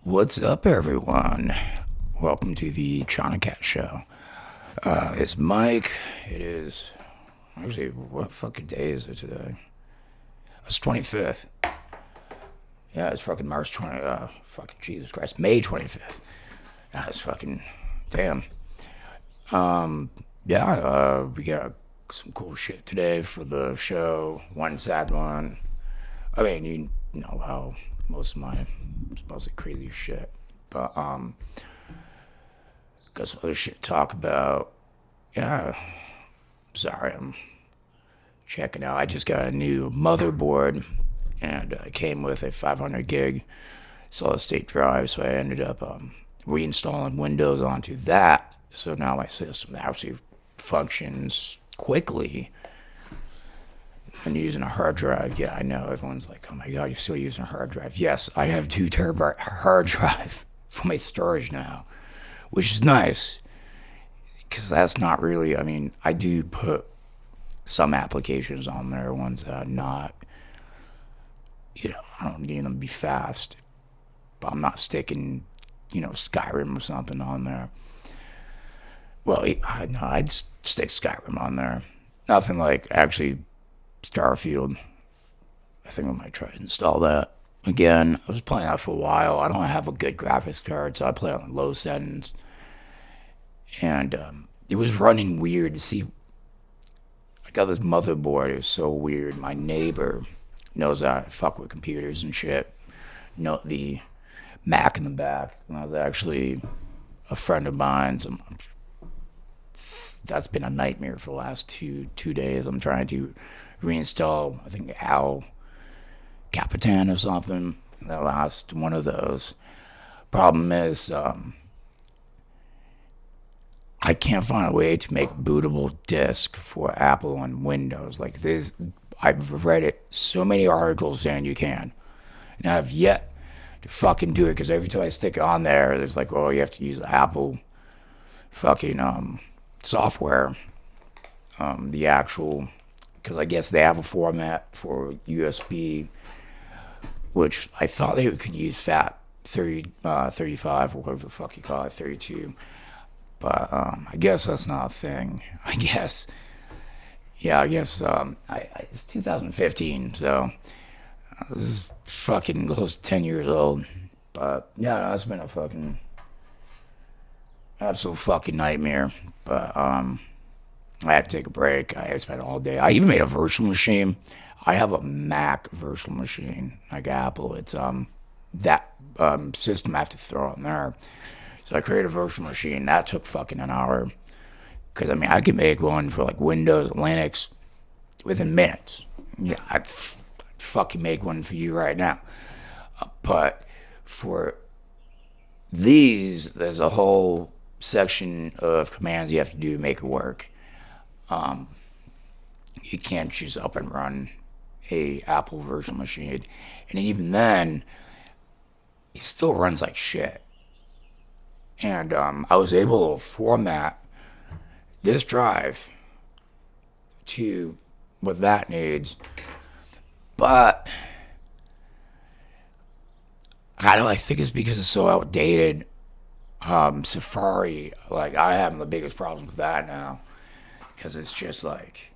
What's up, everyone? Welcome to the Chinacat Show. It's Mike. It is actually what fucking day is it today? It's 25th. Yeah, it's fucking March 20. Fucking Jesus Christ, May 25th. Yeah, it's fucking damn. We got some cool shit today for the show. One sad one. I mean, you know how most of my it's mostly crazy shit, but got some other shit to talk about. Yeah, sorry, I'm checking out. I just got a new motherboard, and it came with a 500 gig solid state drive, so I ended up reinstalling Windows onto that. So now my system actually functions quickly. And using a hard drive, yeah, I know everyone's like, "Oh my god, you're still using a hard drive?" Yes, I have 2 terabyte hard drive for my storage now, which is nice because that's not really. I mean, I do put some applications on there, ones that are not, I don't need them to be fast, but I'm not sticking, Skyrim or something on there. Well, I'd stick Skyrim on there. Nothing like actually Starfield. I think I might try to install that again. I was playing that for a while. I don't have a good graphics card, so I play on low settings. And it was running weird to see. I got this motherboard. It was so weird. My neighbor knows I fuck with computers and shit. No, the Mac in the back. And I was actually a friend of mine. So that's been a nightmare for the last two days. I'm trying to reinstall, I think, Al Capitan or something. The last one of those. Problem is, I can't find a way to make bootable disk for Apple on Windows. Like this, I've read it so many articles saying you can, and I've yet to fucking do it because every time I stick it on there, there's like, oh, you have to use the Apple fucking software, the actual, because I guess they have a format for USB, which I thought they could use FAT 35 or whatever the fuck you call it, 32. But I guess that's not a thing. I guess it's 2015, so this is fucking close to 10 years old. But yeah, no, it's been a fucking absolute fucking nightmare. But I had to take a break. I spent all day. I even made a virtual machine. I have a Mac virtual machine, like Apple. It's that system I have to throw in there. So I created a virtual machine. That took fucking an hour. Because, I mean, I can make one for, like, Windows, Linux, within minutes. Yeah, I'd fucking make one for you right now. But for these, there's a whole section of commands you have to do to make it work. You can't just up and run a Apple virtual machine. And even then, it still runs like shit. And I was able to format this drive to what that needs. But I think it's because it's so outdated. Safari, like, I have the biggest problems with that now. Because it's just like,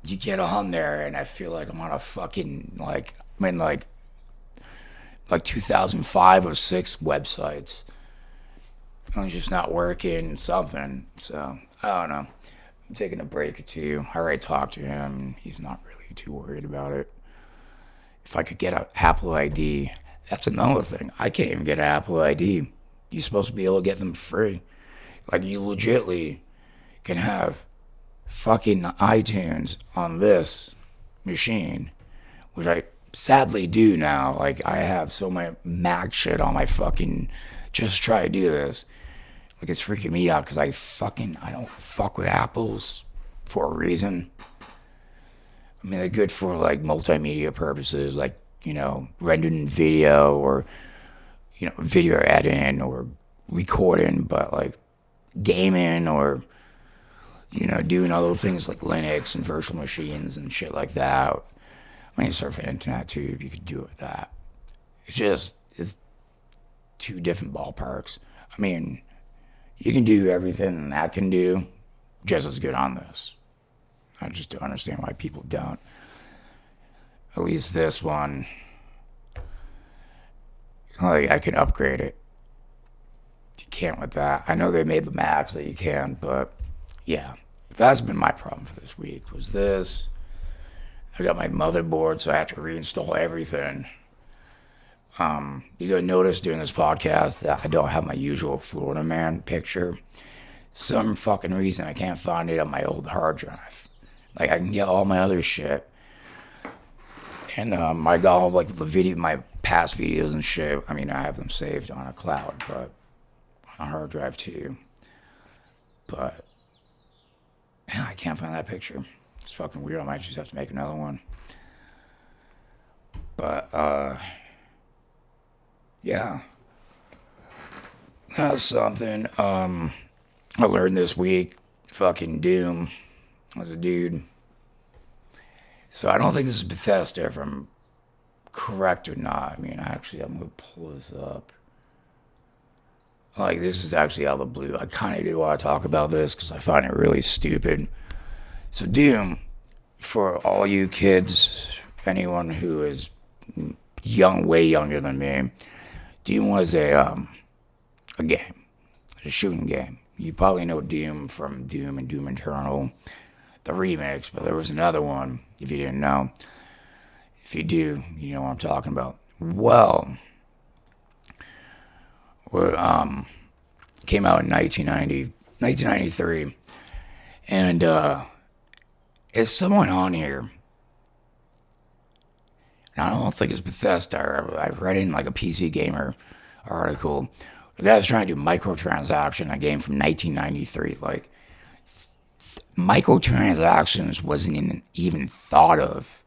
you get on there and I feel like I'm on a fucking, like, I'm in like 2005 or 6 websites. It's just not working, something. So, I don't know. I'm taking a break or two. I already talked to him. He's not really too worried about it. If I could get an Apple ID, that's another thing. I can't even get an Apple ID. You're supposed to be able to get them free. Like, you legitimately can have fucking iTunes on this machine, which I sadly do now. Like, I have so much Mac shit on my fucking, just try to do this. Like, it's freaking me out because I don't fuck with Apples for a reason. I mean, they're good for, like, multimedia purposes, like, rendering video or, video editing or recording, but, like, gaming or, doing other things like Linux and virtual machines and shit like that. I mean, surfing the internet too, you could do it with that. It's two different ballparks. I mean, you can do everything that can do just as good on this. I just don't understand why people don't. At least this one, like, I can upgrade it. You can't with that. I know they made the max that you can, but yeah. That's been my problem for this week, was this. I got my motherboard, so I have to reinstall everything. You gonna notice during this podcast that I don't have my usual Florida man picture. Some fucking reason I can't find it on my old hard drive. Like, I can get all my other shit. And I got all, like, my past videos and shit. I mean, I have them saved on a cloud, but on a hard drive too. But yeah, I can't find that picture. It's fucking weird. I might just have to make another one. But yeah, that's something. I learned this week. Fucking Doom was a dude. So I don't think this is Bethesda, if I'm correct or not. I mean, actually, I'm gonna pull this up. Like, this is actually out of the blue. I kind of do want to talk about this because I find it really stupid. So Doom, for all you kids, anyone who is young, way younger than me, Doom was a game, a shooting game. You probably know Doom from Doom and Doom Eternal, the remix, but there was another one, if you didn't know. If you do, you know what I'm talking about. Well, came out in 1993, and is someone on here, and I don't think it's Bethesda, I read in like a PC Gamer article, the guy was trying to do microtransaction, a game from 1993, like, microtransactions wasn't even thought of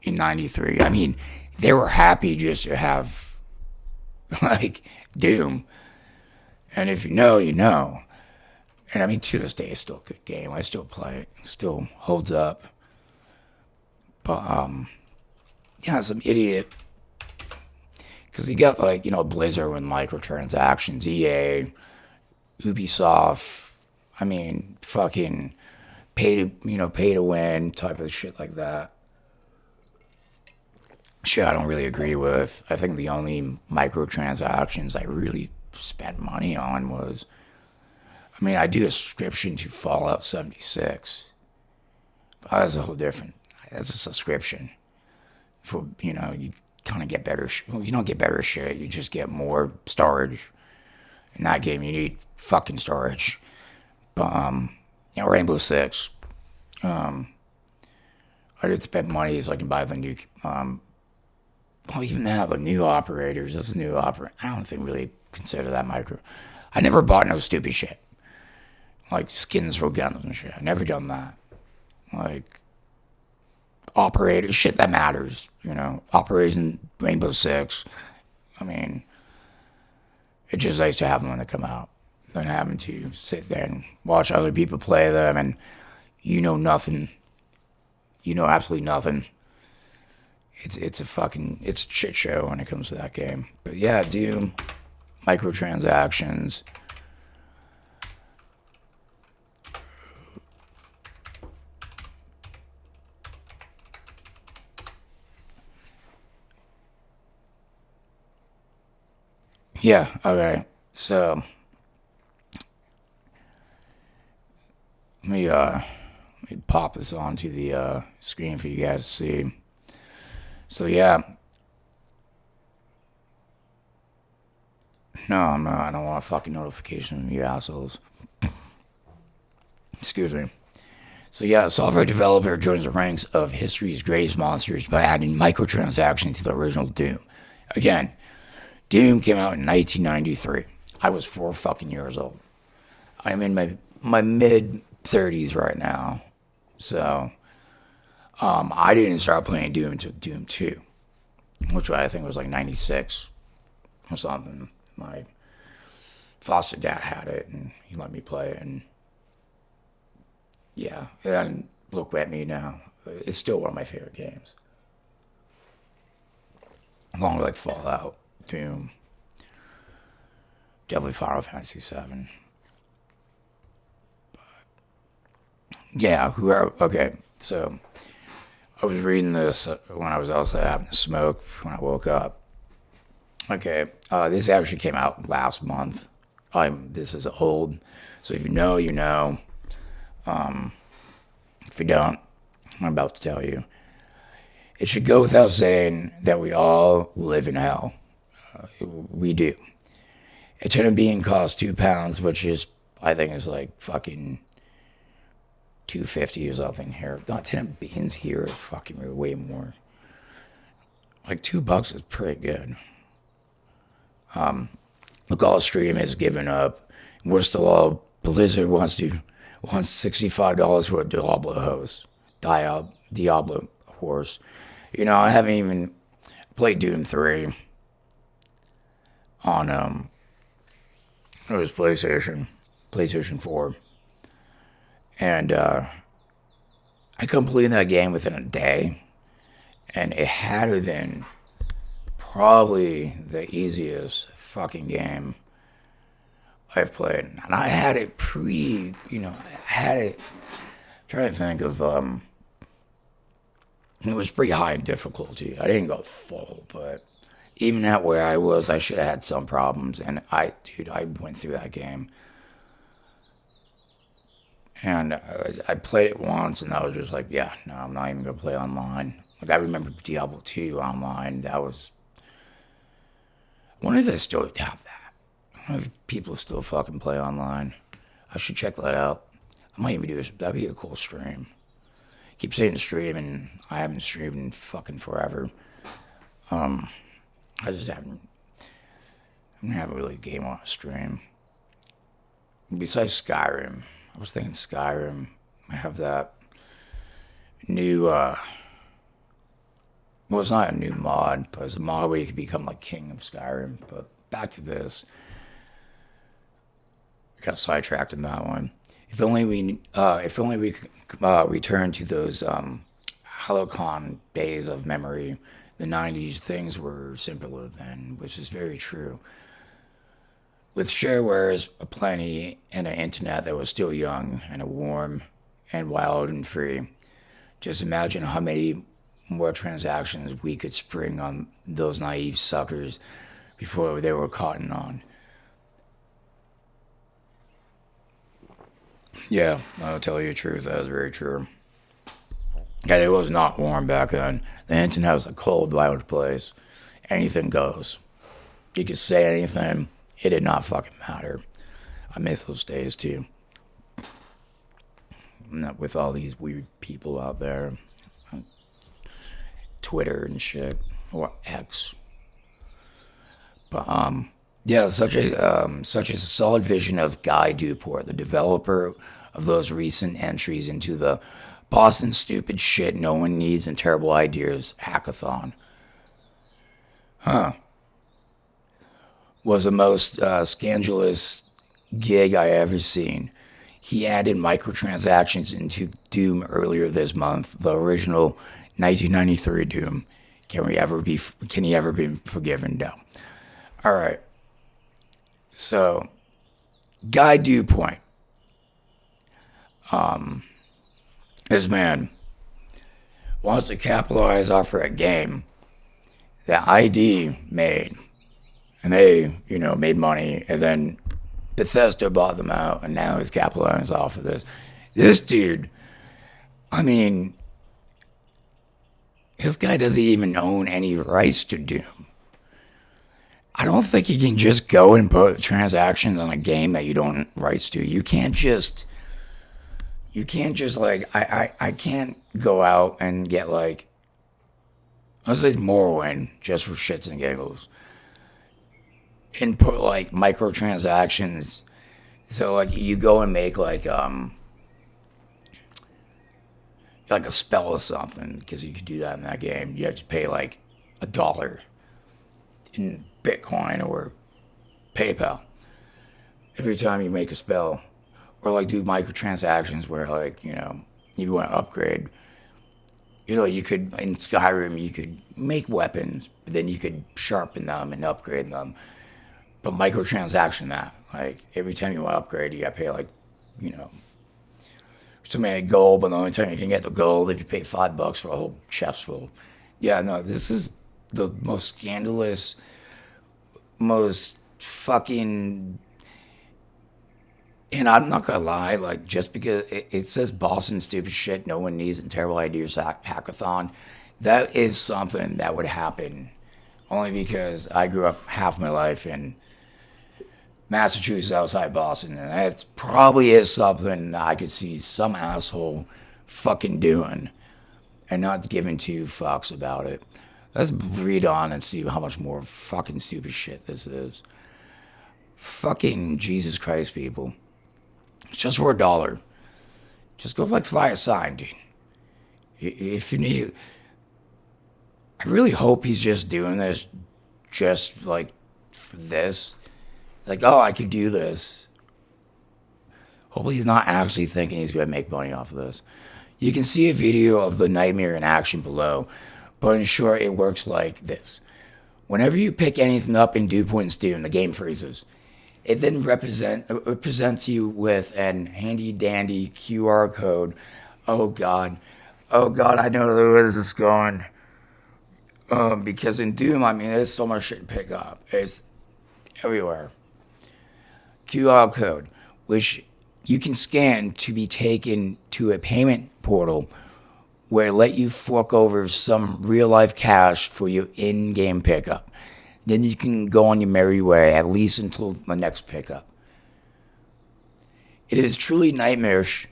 in 93. I mean, they were happy just to have, like, Doom. And if you know, you know. And I mean, to this day, it's still a good game. I still play it. It still holds up. But, yeah, some idiot. Because you got, like, you know, Blizzard with microtransactions, EA, Ubisoft. I mean, fucking pay to win type of shit like that. Shit I don't really agree with. I think the only microtransactions I really spent money on was, I mean, I do a subscription to Fallout 76. But that's a whole different, that's a subscription. For, you know, you kind of get better, well, you don't get better shit, you just get more storage. In that game, you need fucking storage. But, you know, Rainbow Six, I did spend money so I can buy the new, well, even now, the new operators, this is new operator, I don't think really consider that micro. I never bought no stupid shit. Like skins for guns and shit. I never done that. Like, operators, shit that matters, you know. Operation Rainbow Six. I mean, it's just nice to have them when they come out than having to sit there and watch other people play them and you know nothing. You know absolutely nothing. It's a shit show when it comes to that game. But yeah, Doom, microtransactions. Yeah, okay. So let me pop this onto the screen for you guys to see. So yeah. No, I'm not. I don't want a fucking notification from you assholes. Excuse me. So yeah, a software developer joins the ranks of history's greatest monsters by adding microtransactions to the original Doom. Again, Doom came out in 1993. I was 4 fucking years old. I'm in my mid 30s right now. So, I didn't start playing Doom until Doom 2, which I think was like 96 or something. My foster dad had it and he let me play it, and yeah, and look at me now. It's still one of my favorite games. Along with like Fallout, Doom. Definitely Final Fantasy 7. Yeah, okay, so I was reading this when I was also having a smoke when I woke up. Okay, this actually came out last month. This is old, so if you know, you know. If you don't, I'm about to tell you. It should go without saying that we all live in hell. We do. A tin of bean costs £2, which is, I think, is like fucking $2.50 or something here. Not 10 of beans here is fucking way more. Like $2 is pretty good. Look, all stream has given up. We're still all Blizzard wants $65 for a Diablo host. Diablo horse. You know, I haven't even played Doom 3 on it was PlayStation 4. And I completed that game within a day. And it had to have been probably the easiest fucking game I've played. And I had it trying to think of, it was pretty high in difficulty. I didn't go full, but even at where I was, I should have had some problems. And I went through that game. And I played it once, and I was just like, yeah, no, I'm not even going to play online. Like, I remember Diablo 2 online. That was... I wonder if they still have that. I wonder if people still fucking play online. I should check that out. I might even do this. That'd be a cool stream. Keep saying stream, and I haven't streamed in fucking forever. I just haven't... I haven't really game on a stream. Besides Skyrim. I was thinking Skyrim. I have that new, well, it's not a new mod, but it's a mod where you can become like king of Skyrim. But back to this. I got sidetracked in that one. If only we could return to those Halocon days of memory. The 90s, things were simpler then, which is very true. With sharewares aplenty and an internet that was still young and warm and wild and free, just imagine how many more transactions we could spring on those naive suckers before they were cotton on. Yeah, I'll tell you the truth, that was very true. Yeah, it was not warm back then. The internet was a cold, wild place. Anything goes. You could say anything. It did not fucking matter. I miss those days too. Not with all these weird people out there. Twitter and shit. Or X. But yeah, such as a solid vision of Guy Duport, the developer of those recent entries into the Boston stupid shit no one needs and terrible ideas hackathon. Was the most scandalous gig I ever seen. He added microtransactions into Doom earlier this month, the original 1993 Doom. Can he ever be forgiven? No. All right. So, Guy Dupont. This man wants to capitalize off of a game that ID made. And they, made money, and then Bethesda bought them out, and now he's capitalizing off of this. This dude, I mean, this guy doesn't even own any rights to Doom. I don't think you can just go and put transactions on a game that you don't own rights to. You can't just like, I can't go out and get like, let's say Morrowind, just for shits and giggles. And put like microtransactions. So like you go and make like a spell or something, because you could do that in that game. You have to pay like $1 in Bitcoin or PayPal every time you make a spell. Or like do microtransactions where like, you want to upgrade. You could, in Skyrim, you could make weapons, but then you could sharpen them and upgrade them. But microtransaction that. Like, every time you want to upgrade, you got to pay, like, you know, so many gold, but the only time you can get the gold if you pay $5 for a whole chest full. Yeah, no, this is the most scandalous, most fucking. And I'm not gonna lie, like, just because it says Boston stupid shit, no one needs a terrible ideas hackathon, that is something that would happen. Only because I grew up half my life in Massachusetts outside Boston, and that probably is something that I could see some asshole fucking doing and not giving two fucks about it. Let's read on and see how much more fucking stupid shit this is. Fucking Jesus Christ, people. It's just for $1. Just go like fly a sign, dude. If you need, I really hope he's just doing this just like for this. Like, oh, I could do this. Hopefully he's not actually thinking he's going to make money off of this. You can see a video of the nightmare in action below, but in short, it works like this. Whenever you pick anything up in Dew Point Stew, the game freezes. It then presents you with an handy dandy QR code. Oh God, I know where this is going. Because in Doom, I mean, there's so much shit to pick up. It's everywhere. QR code, which you can scan to be taken to a payment portal where it let you fork over some real life cash for your in-game pickup. Then you can go on your merry way, at least until the next pickup. It is truly nightmarish,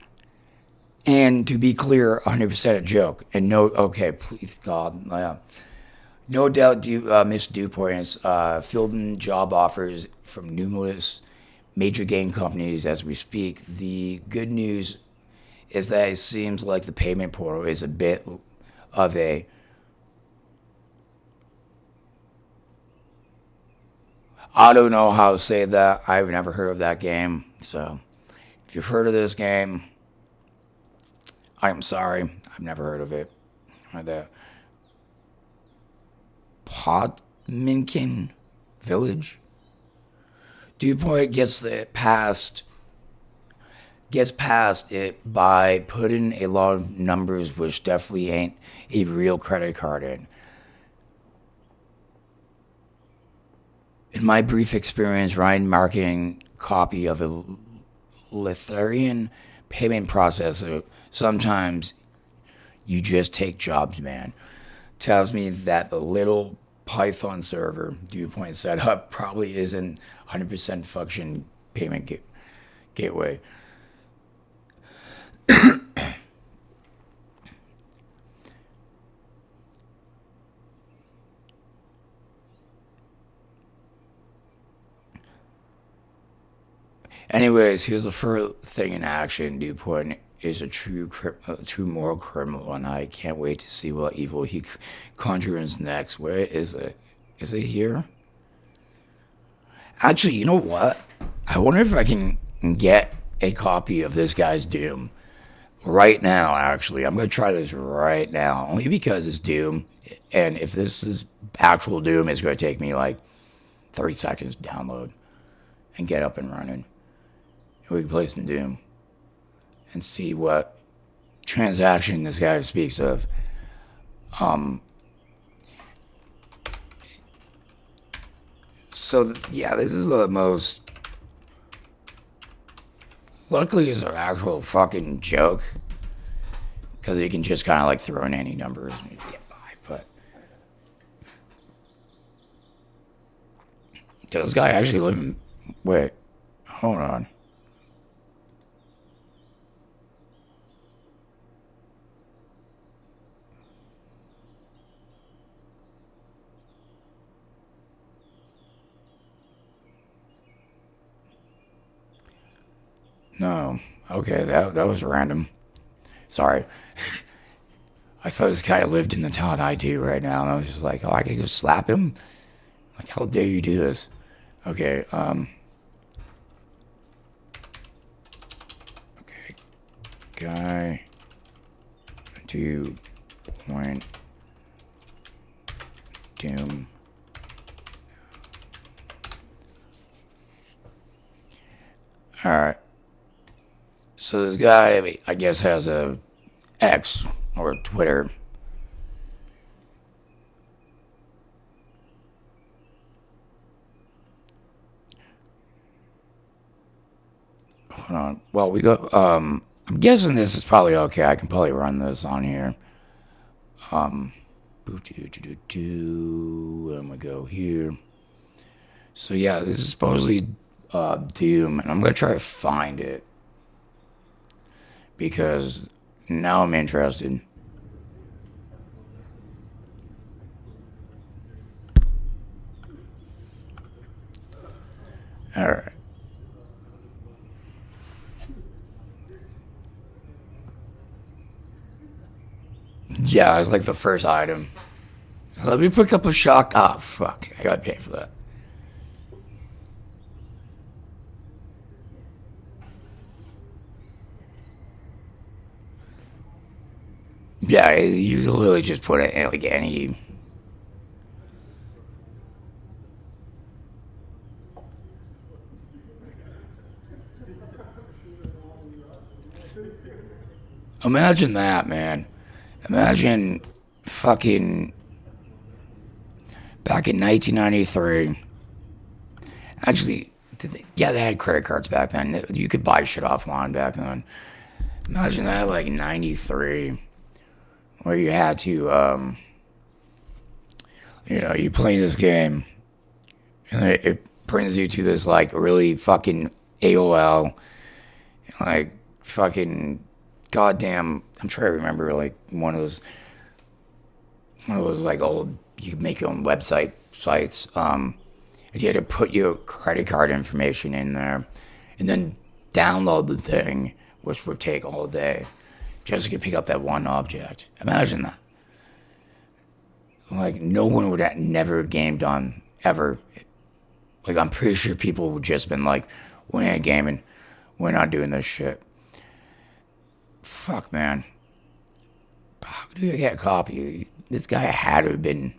and to be clear, 100% a joke. And no, okay, please God, no doubt Miss Duport is fielding job offers from numerous major game companies as we speak. The good news is that it seems like the payment portal is a bit of a I don't know how to say that. I've never heard of that game. So, if you've heard of this game, I'm sorry. I've never heard of it. Or the Podminkin Village. DuPont gets past it by putting a lot of numbers which definitely ain't a real credit card in. In my brief experience running marketing copy of a Lithuanian payment processor, sometimes you just take jobs, man. Tells me that the little Python server DuPont set up probably isn't 100% function payment gateway. Anyways, here's the first thing in action. DuPont is a true moral criminal, and I can't wait to see what evil he conjures next. Where is it? Is it here? Actually, you know what? I wonder if I can get a copy of this guy's Doom right now, actually. I'm going to try this right now, only because it's Doom, and if this is actual Doom, it's going to take me like 30 seconds to download and get up and running. We can play some Doom and see what transaction this guy speaks of. So yeah, this is the most. Luckily, it's an actual fucking joke because you can just kind of like throw in any numbers and get by. But does this guy actually live in? Wait, hold on. No. Okay, that was random. Sorry. I thought this guy lived in the town I do right now, and I was just like, oh, I could go slap him? Like, how dare you do this? Okay, okay. Guy. 2 point. Doom. All right. So this guy, I guess, has a X or Twitter. Hold on. Well, we go. I'm guessing this is probably okay. I can probably run this on here. I'm gonna go here. So yeah, this is supposedly Doom, and I'm gonna try to find it because now I'm interested. All right. Yeah, it's like the first item. Let me pick up a shock. Ah, fuck. I gotta pay for that. Yeah, you literally just put it in like any. Imagine that, man. Imagine fucking back in 1993. Actually, yeah, they had credit cards back then. You could buy shit offline back then. Imagine that, like 93, where you had to, you play this game, and it brings you to this, like, really fucking AOL, like, fucking goddamn. I'm trying to remember, like, one of those like old, you make your own website sites. And you had to put your credit card information in there and then download the thing, which would take all day just to pick up that one object. Imagine that. Like, no one would have never game done ever. Like, I'm pretty sure people would just been like, we ain't gaming. We're not doing this shit. Fuck, man. How do you get a copy? This guy had to have been.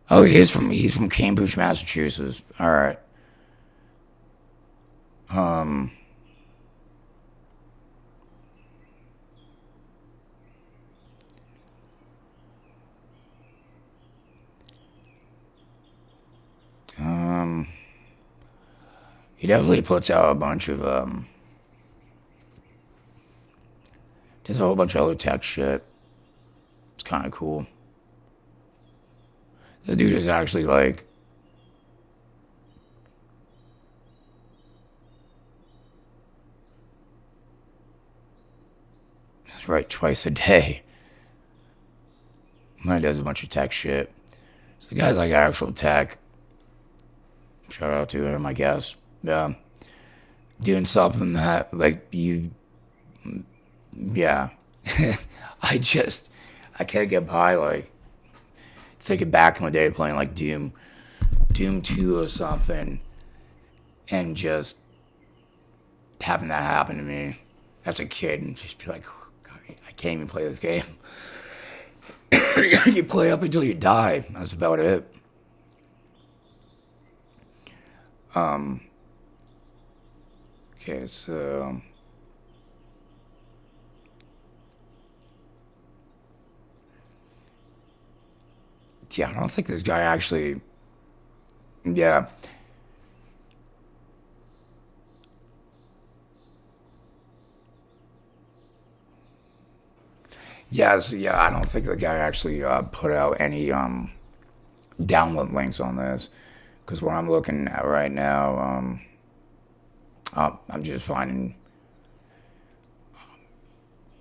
Oh, he's from Cambridge, Massachusetts. All right. Um, he definitely puts out a bunch of just a whole bunch of other tech shit. It's kind of cool. The dude is actually like, that's right, twice a day. Mine does a bunch of tech shit. So the guy's like actual tech. Shout out to him, I guess. Yeah. Doing something that, like, yeah. I can't get by, like, thinking back in the day playing, like, Doom 2 or something, and just having that happen to me as a kid and just be like, God, I can't even play this game. You play up until you die. That's about it. Okay, so yeah, I don't think this guy actually. Yeah, yeah. I don't think the guy actually put out any download links on this because what I'm looking at right now, I'm just finding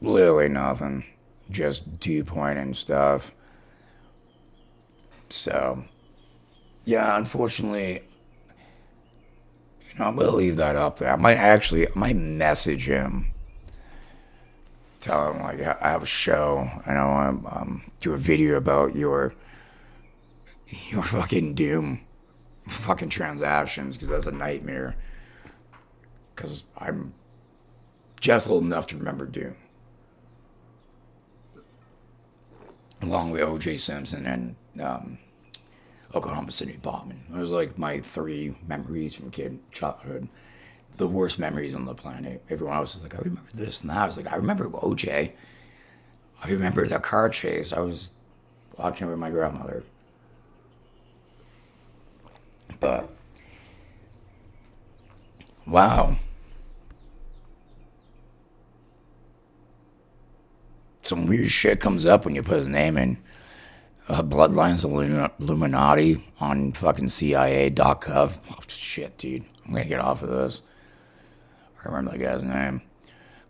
literally nothing, just dew point and stuff. So yeah, unfortunately, I'm gonna leave that up there. I might message him, tell him like I have a show and I want to do a video about your fucking Doom fucking transactions because that's a nightmare. Because I'm just old enough to remember Doom, along with O.J. Simpson and Oklahoma City bombing. It was like my three memories from childhood. The worst memories on the planet. Everyone else was like, I remember this and that. I was like, I remember OJ. I remember the car chase. I was watching it with my grandmother. But, wow. Some weird shit comes up when you put his name in. Bloodlines of Illuminati on fucking CIA.gov. Oh, shit, dude. I'm gonna get off of this. I remember the guy's name.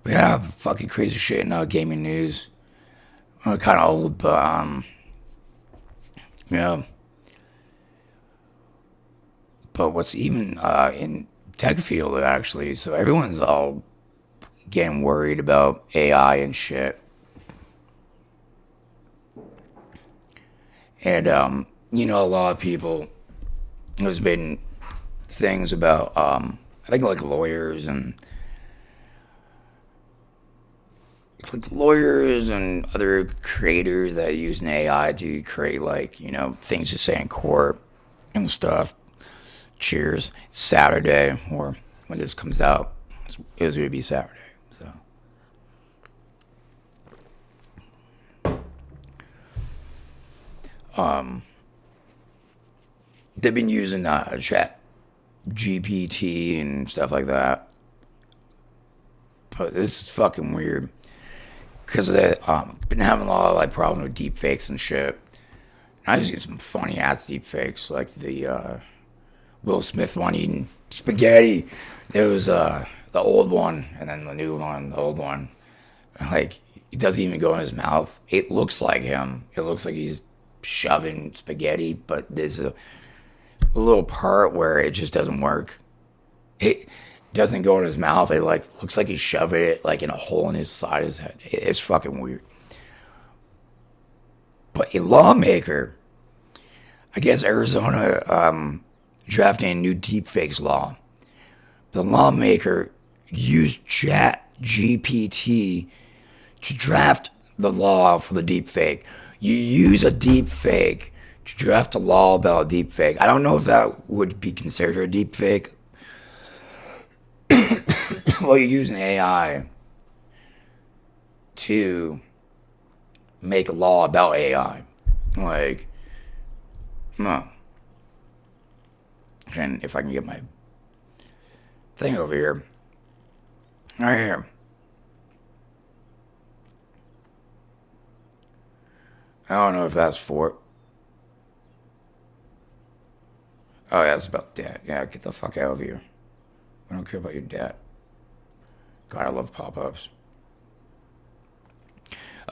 But yeah, fucking crazy shit in gaming news. Kind of old, but yeah. But what's even in tech field actually? So everyone's all getting worried about AI and shit. And a lot of people. There's been things about I think like lawyers and other creators that use an AI to create things to say in court and stuff. Cheers. It's Saturday, or when this comes out, it was going to be Saturday. So, they've been using chat GPT and stuff like that. But this is fucking weird. Because I've been having a lot of problems with deep fakes and shit. And I've seen some funny ass deep fakes, like the Will Smith one eating spaghetti. There was the old one, and then the new one, the old one. Like, it doesn't even go in his mouth. It looks like him. It looks like he's shoving spaghetti, but there's a little part where it just doesn't work. It doesn't go in his mouth. It looks like he's shoving it in a hole in his side of his head. It's fucking weird. But a lawmaker, I guess Arizona, drafting a new deepfakes law. The lawmaker used ChatGPT to draft the law for the deepfake. You use a deepfake to draft a law about a deepfake. I don't know if that would be considered a deepfake. Well, you're using AI to make a law about AI. No. And if I can get my thing over here. Right here. I don't know if that's for. Oh, yeah, it's about debt. Yeah, get the fuck out of here. I don't care about your debt. God, I love pop-ups.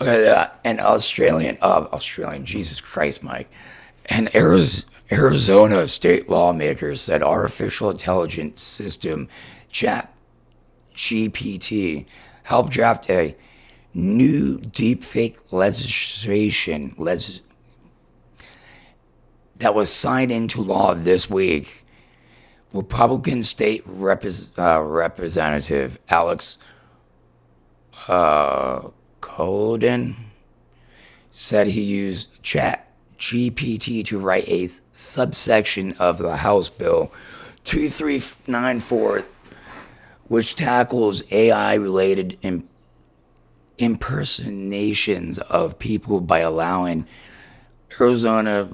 Okay, and Australian, Jesus Christ, Mike. And Arizona state lawmakers said artificial intelligence system ChatGPT helped draft a new deepfake legislation that was signed into law this week. Republican State Representative Alex Coden said he used ChatGPT to write a subsection of the House Bill 2394, which tackles AI-related impersonations of people by allowing Arizona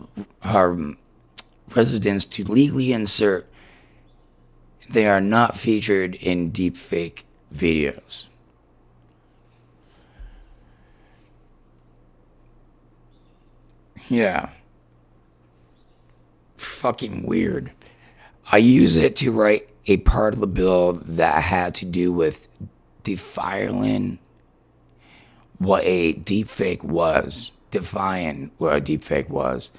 residents to legally insert they are not featured in deepfake videos. Yeah. Fucking weird. I use it to write a part of the bill that had to do with defining what a deepfake was. Defying what a deepfake was.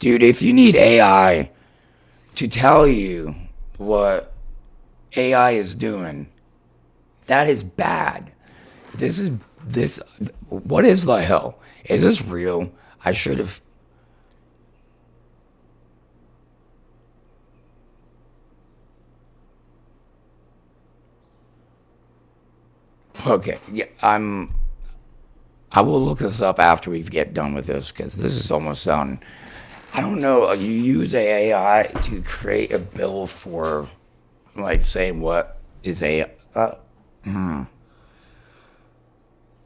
Dude, if you need AI to tell you what AI is doing, that is bad. What is the hell? Is this real? I should have. Okay, yeah, I will look this up after we get done with this, because this is almost sounding I don't know. You use AI to create a bill for, like, saying what is a.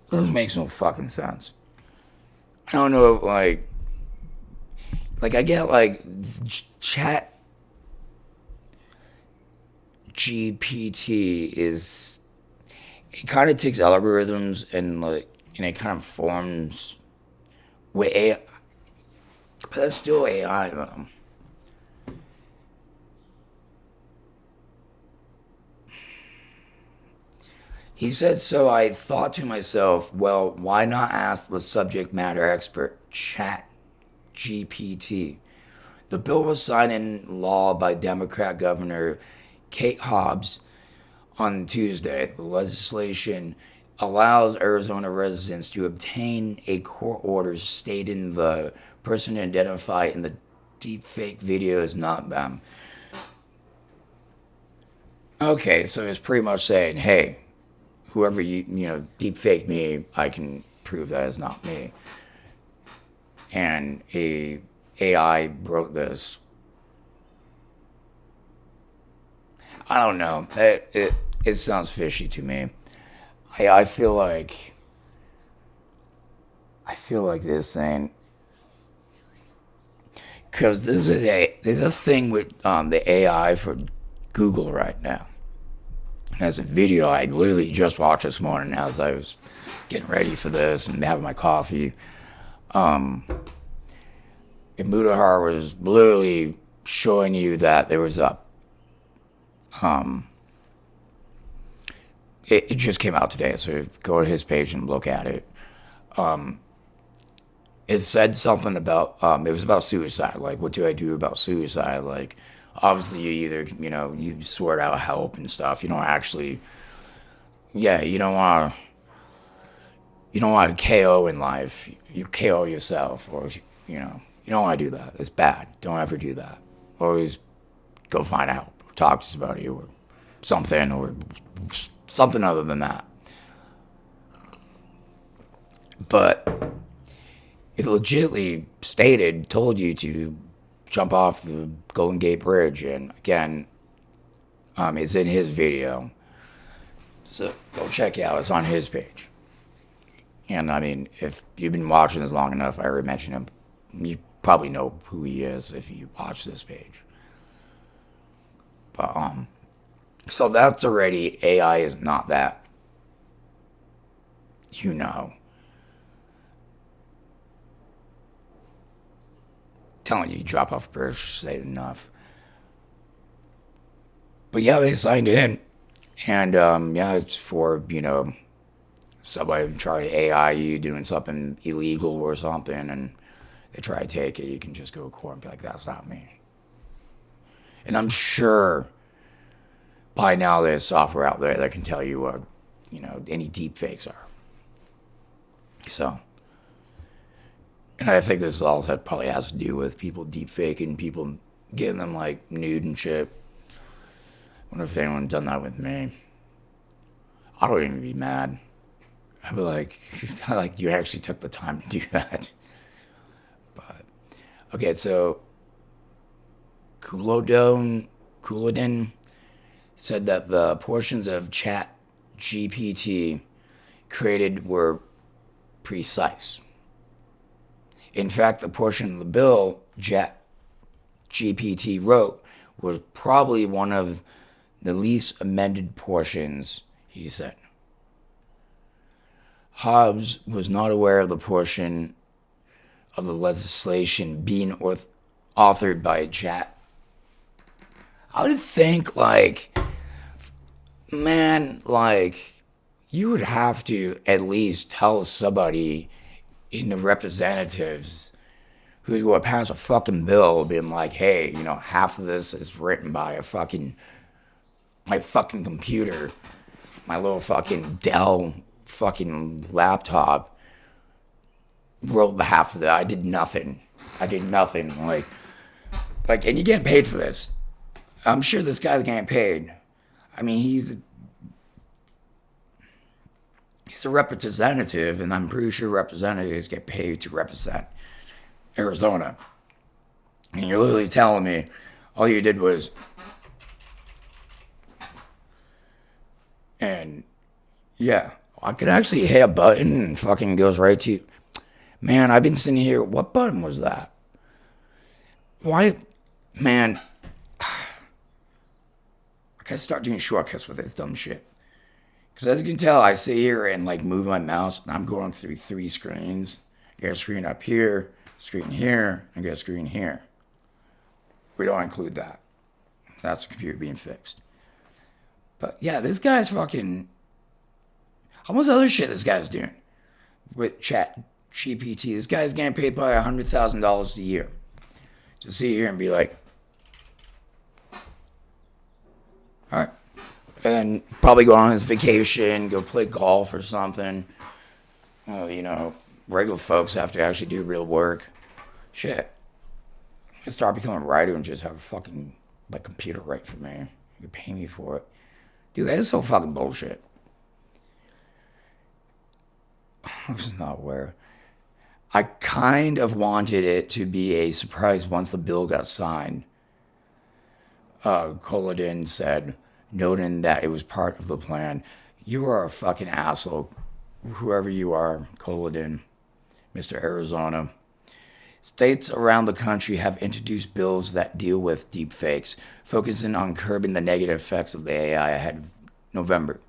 This makes no fucking sense. I don't know, like I get like chat GPT is it kind of takes algorithms and it kind of forms with AI, but that's still AI though. He said, so I thought to myself, well, why not ask the subject matter expert, Chat GPT? The bill was signed in law by Democrat Governor Kate Hobbs on Tuesday. The legislation allows Arizona residents to obtain a court order stating the person identified in the deepfake video is not them. Okay, so it's pretty much saying, hey, whoever deep fake me, I can prove that is not me. And a AI wrote this. I don't know. It sounds fishy to me. I feel like this thing, because there's a thing with the AI for Google right now. There's a video I literally just watched this morning as I was getting ready for this and having my coffee. And Mudahar was literally showing you that there was it just came out today, so go to his page and look at it. It said something about, it was about suicide. Like, what do I do about suicide? Like, obviously you either, you sort out help and stuff. You don't actually, yeah, you don't want to KO in life. You KO yourself, or, you don't want to do that. It's bad. Don't ever do that. Always go find help, or talk to somebody, or something other than that. But it legitimately told you to jump off the Golden Gate Bridge, and again, it's in his video, so go check it out. It's on his page. And I mean, if you've been watching this long enough, I already mentioned him. You probably know who he is if you watch this page. But so that's already AI is not that. Telling you drop off a bridge, say enough. But yeah, they signed in, and yeah, it's for somebody try to AI you doing something illegal or something, and they try to take it. You can just go to court and be like, "That's not me." And I'm sure by now there's software out there that can tell you what any deep fakes are. So. And I think this also probably has to do with people deep faking, people getting them like nude and shit. I wonder if anyone done that with me. I don't even be mad. I'd be like, you actually took the time to do that. But okay, so Culloden said that the portions of Chat GPT created were precise. In fact, the portion of the bill Chat GPT wrote was probably one of the least amended portions, he said. Hobbs was not aware of the portion of the legislation being authored by Chat. I would think, you would have to at least tell somebody in the representatives who's going to pass a fucking bill being like, hey, half of this is written by my fucking computer, my little fucking Dell fucking laptop wrote half of that. I did nothing. Like, and you get paid for this. I'm sure this guy's getting paid. I mean, he's a representative, and I'm pretty sure representatives get paid to represent Arizona. And you're literally telling me all you did was, and yeah, I could actually hit a button and fucking goes right to you. Man, I've been sitting here. What button was that? Why, man? I gotta start doing shortcuts with this dumb shit. Because as you can tell, I sit here and like move my mouse, and I'm going through 3 screens. I got a screen up here, screen here, and I got a screen here. We don't include that. That's the computer being fixed. But yeah, this guy's fucking. How much other shit this guy's doing with ChatGPT? This guy's getting paid by $100,000 a year to sit here and be like, all right, and probably go on his vacation, go play golf or something. Regular folks have to actually do real work. Shit. I'm gonna start becoming a writer and just have a fucking computer write for me. You pay me for it. Dude, that is so fucking bullshit. I was not aware. I kind of wanted it to be a surprise once the bill got signed. Kolodin said, noting that it was part of the plan. You are a fucking asshole, whoever you are, Kolodin, Mr. Arizona. States around the country have introduced bills that deal with deepfakes, focusing on curbing the negative effects of the AI ahead of November.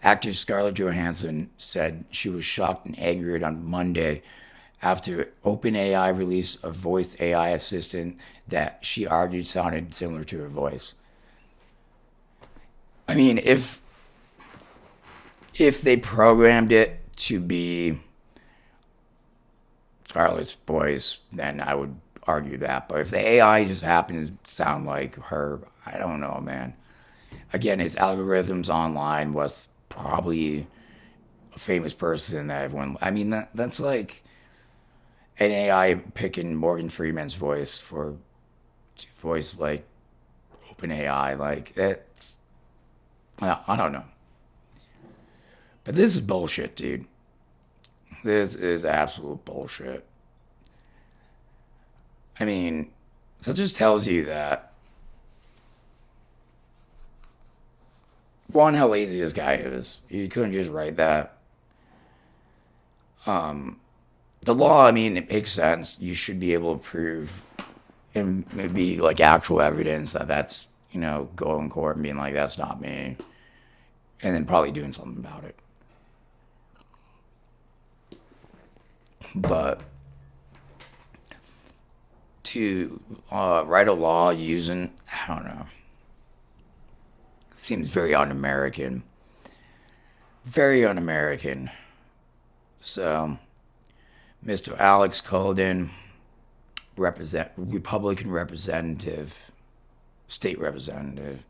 Actress Scarlett Johansson said she was shocked and angered on Monday after OpenAI released a voice AI assistant that she argued sounded similar to her voice. I mean, if they programmed it to be Scarlett's voice, then I would argue that. But if the AI just happens to sound like her, I don't know, man. Again, its algorithms online was probably a famous person that everyone. I mean, that's like an AI picking Morgan Freeman's voice for voice like OpenAI. Like that's, I don't know. But this is bullshit, dude. This is absolute bullshit. I mean, so it just tells you that one, how lazy this guy is. You couldn't just write that. The law, I mean, it makes sense. You should be able to prove and maybe like actual evidence that that's, go in court and being like, that's not me. And then probably doing something about it. But to write a law using, I don't know, seems very un-American. Very un-American. So, Mr. Alex Colden, Republican representative, state representative,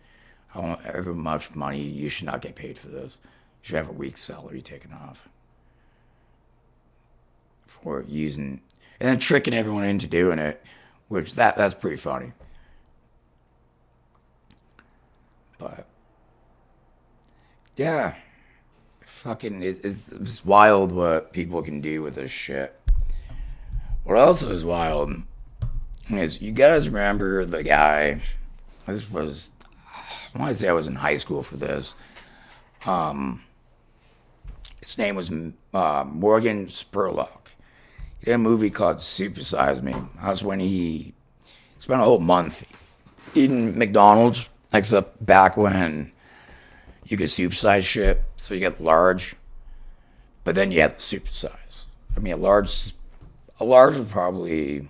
however much money, you should not get paid for this. You should have a week's salary taken off for using, and then tricking everyone into doing it, which that's pretty funny. But yeah, fucking, it's wild what people can do with this shit. What else is wild is, you guys remember the guy, this was, I want to say I was in high school for this. His name was Morgan Spurlock. He did a movie called Super Size Me. That's when he spent a whole month eating McDonald's, except back when you could supersize shit. So you get large, but then you have the supersize. I mean, a large would probably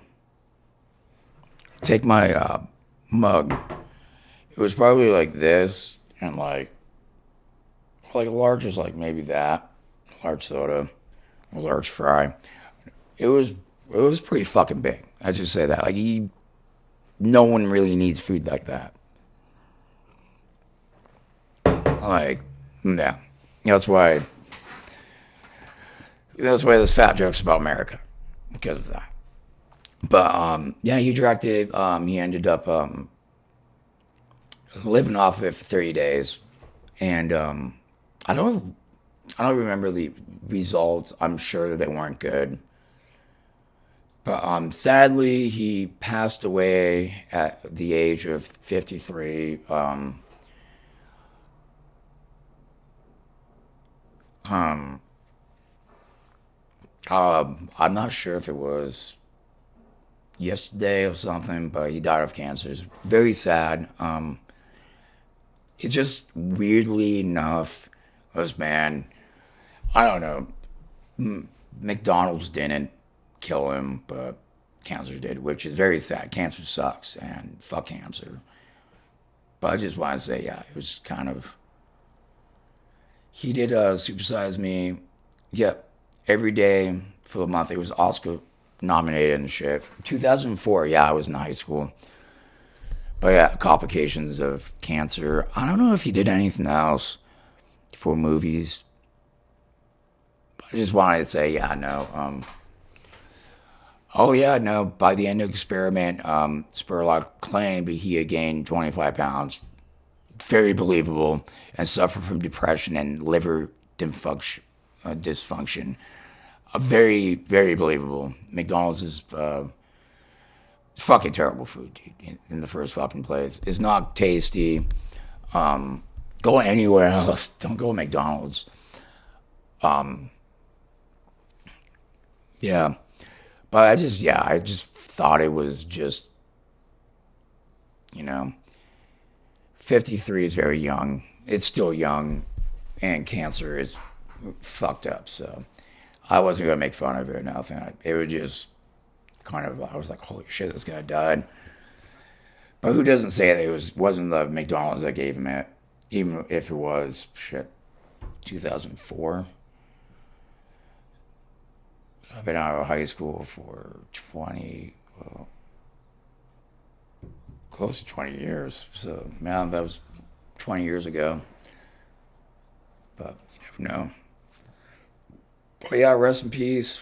take my mug. It was probably like this, and like a large is like maybe that, large soda, a large fry. It was pretty fucking big. I just say that. Like, no one really needs food like that. Like, yeah. That's why there's fat jokes about America, because of that. But yeah, he directed. He ended up living off of it for 30 days, and I don't remember the results. I'm sure they weren't good. But sadly, he passed away at the age of 53. Um, I'm not sure if it was yesterday or something, but he died of cancer. It's very sad. It's just weirdly enough, this man, I don't know, McDonald's didn't kill him, but cancer did, which is very sad. Cancer sucks, and fuck cancer. But I just want to say, yeah, it was kind of. He did Supersize Me, yep, every day for the month. It was Oscar nominated and shit. 2004, yeah, I was in high school. But yeah, complications of cancer. I don't know if he did anything else for movies. I just wanted to say, yeah, no. Oh yeah, no. By the end of the experiment, Spurlock claimed he had gained 25 pounds. Very believable, and suffered from depression and liver dysfunction. Very, very believable. McDonald's is fucking terrible food, dude. In the first fucking place, it's not tasty. Go anywhere else. Don't go to McDonald's. Yeah, but I just thought it was just, you know, 53 is very young. It's still young, and cancer is fucked up. So I wasn't gonna make fun of it or nothing. It was just kind of, I was like, holy shit, this guy died. But who doesn't say that wasn't the McDonald's that gave him it, even if it was shit 2004. I've been out of high school for 20, well, close to 20 years. So, man, that was 20 years ago. But you never know. But yeah, rest in peace.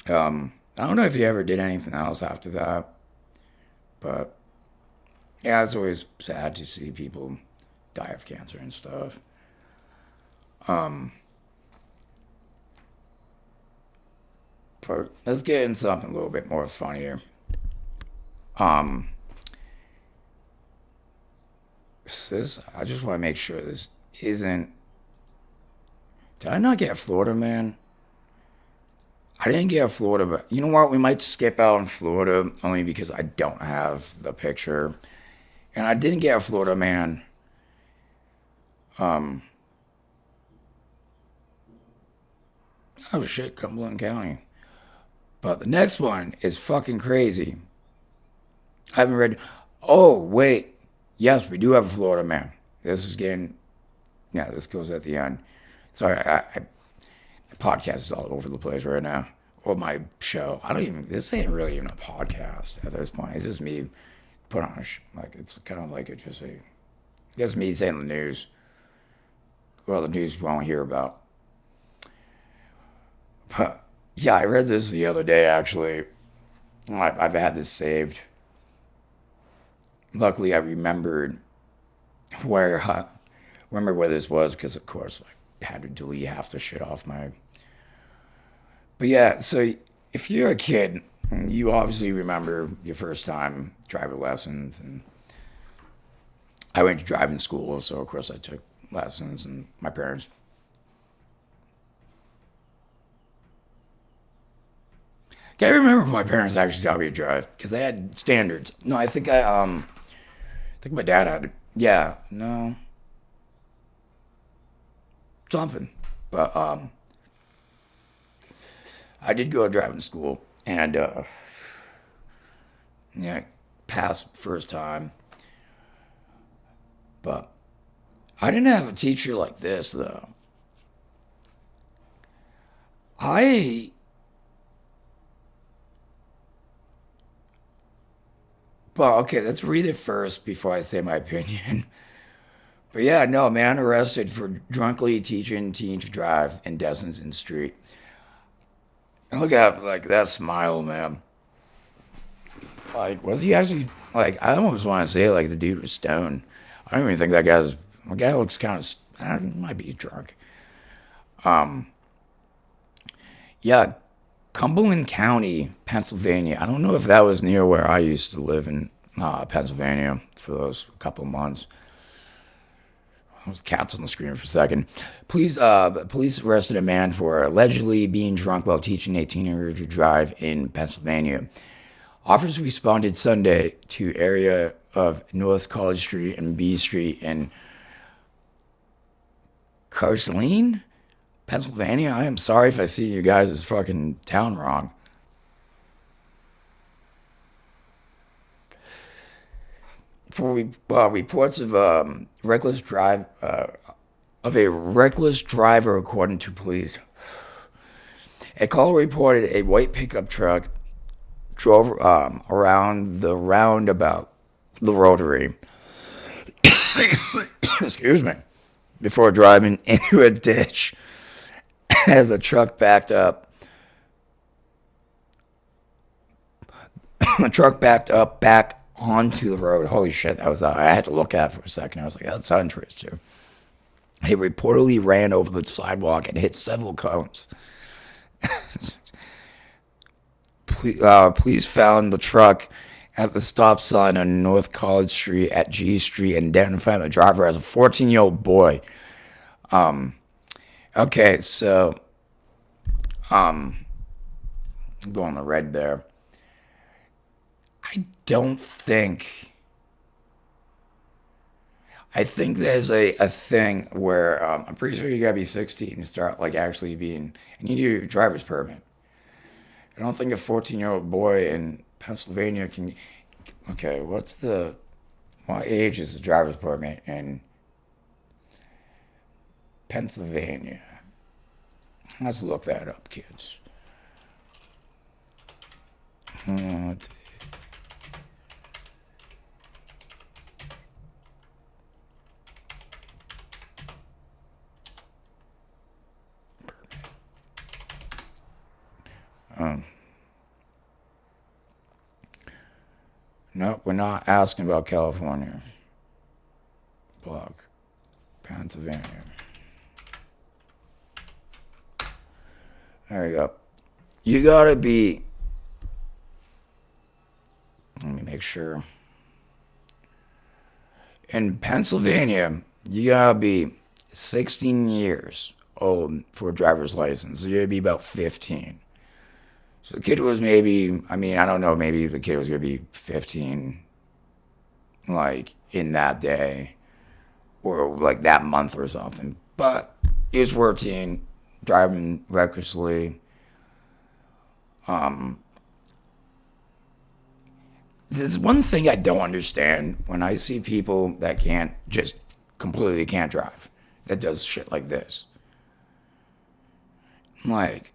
I don't know if he ever did anything else after that. But yeah, it's always sad to see people die of cancer and stuff. But let's get into something a little bit more funnier. Um, I just want to make sure this isn't. Did I not get Florida, man? I didn't get Florida, but you know what? We might skip out on Florida only because I don't have the picture. And I didn't get Florida, man. Um, oh shit, Cumberland County. But the next one is fucking crazy. I haven't read. Oh, wait. Yes, we do have a Florida man. This is getting. Yeah, this goes at the end. Sorry, the podcast is all over the place right now. Or my show. I don't even. This ain't really even a podcast at this point. It's just me put on like, it's kind of like just me saying the news. Well, the news we won't hear about. But yeah, I read this the other day actually. I've had this saved. Luckily, I remembered where this was because, of course, I had to delete half the shit off my. But yeah, so if you're a kid, you obviously remember your first time driver lessons, and I went to driving school, so of course I took lessons, and my parents. Can't remember if my parents actually taught me to drive because they had standards. No, I think my dad had. Yeah, no, something. But I did go to driving school, and yeah, passed first time. But I didn't have a teacher like this though. I Well, okay, let's read it first before I say my opinion. But yeah, no, man arrested for drunkenly teaching teen to drive in Dessington Street. And look at like that smile, man. Like, was he actually like? I almost want to say like the dude was stoned. I don't even think that guy's. The guy looks kind of. I don't know, he might be drunk. Um, yeah, Cumberland County, Pennsylvania. I don't know if that was near where I used to live in Pennsylvania for those couple months. Those cats on the screen for a second. Police arrested a man for allegedly being drunk while teaching a teenager to drive in Pennsylvania. Officers responded Sunday to area of North College Street and B Street in Carseline, Pennsylvania. I am sorry if I see you guys' fucking town wrong. For reports of reckless driver, according to police. A caller reported a white pickup truck drove around the roundabout, the rotary, excuse me, before driving into a ditch as the truck backed up. The truck backed up back onto the road. Holy shit, that was I had to look at it for a second. I was like, that's interesting. He reportedly ran over the sidewalk and hit several cones. Police found the truck at the stop sign on North College Street at G Street and identified the driver as a 14-year-old boy. Okay, so go on the red there. I think there's a thing where I'm pretty sure you gotta be 16 and start like actually being, and you need your driver's permit. I don't think a 14-year-old boy in Pennsylvania can. Okay, what age is the driver's permit in Pennsylvania? Let's look that up, kids. No, we're not asking about California. Block. Pennsylvania. There you go. You gotta be. Let me make sure. In Pennsylvania, you gotta be 16 years old for a driver's license. So you gotta be about 15. So the kid was maybe, I don't know, maybe the kid was going to be 15, like, in that day, or, like, that month or something. But he was 14, driving recklessly. There's one thing I don't understand when I see people that completely can't drive, that does shit like this. Like,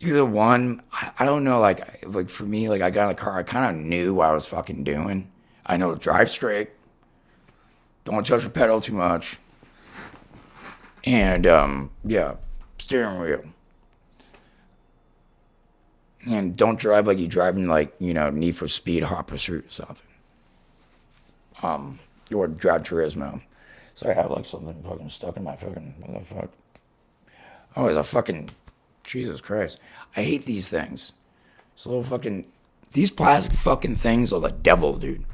either one, I don't know, like for me, like I got in the car, I kind of knew what I was fucking doing. I know drive straight, don't touch the pedal too much, and yeah, steering wheel. And don't drive like you're driving like, Need for Speed Hot Pursuit or something. Or Gran Turismo. Sorry, I have like something fucking stuck in my fucking, what the fuck? Oh, it's a fucking, Jesus Christ. I hate these things. It's a little fucking, these plastic fucking things are the devil, dude.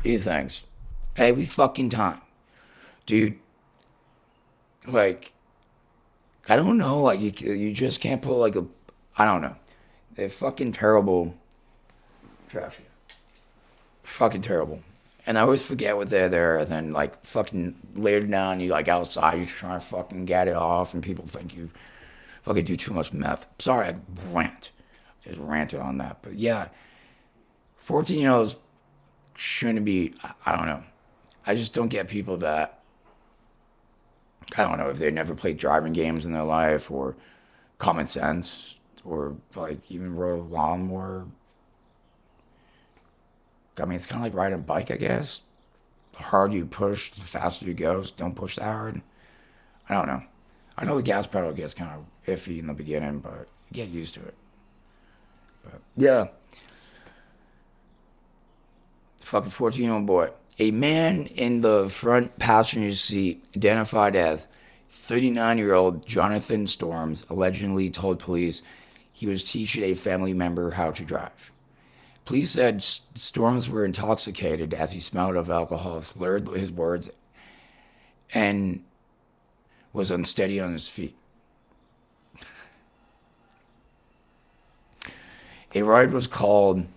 These things. Every fucking time. Dude. Like, I don't know, like, you just can't put like I don't know. They're fucking terrible. Trash. Fucking terrible. And I always forget what they're there, and then like fucking later down, you like outside, you're trying to fucking get it off, and people think you fucking do too much meth. Sorry, I just ranted on that. But yeah, 14-year-olds shouldn't be, I don't know. I just don't get people that, I don't know, if they never played driving games in their life, or common sense, or like even rode a lawnmower. I mean, it's kind of like riding a bike, I guess. The harder you push, the faster you go. So don't push that hard. I don't know. I know the gas pedal gets kind of iffy in the beginning, but you get used to it. But yeah. Fucking 14-year-old boy. A man in the front passenger seat, identified as 39-year-old Jonathan Storms, allegedly told police he was teaching a family member how to drive. Police said Storms were intoxicated as he smelled of alcohol, slurred his words, and was unsteady on his feet. A ride was called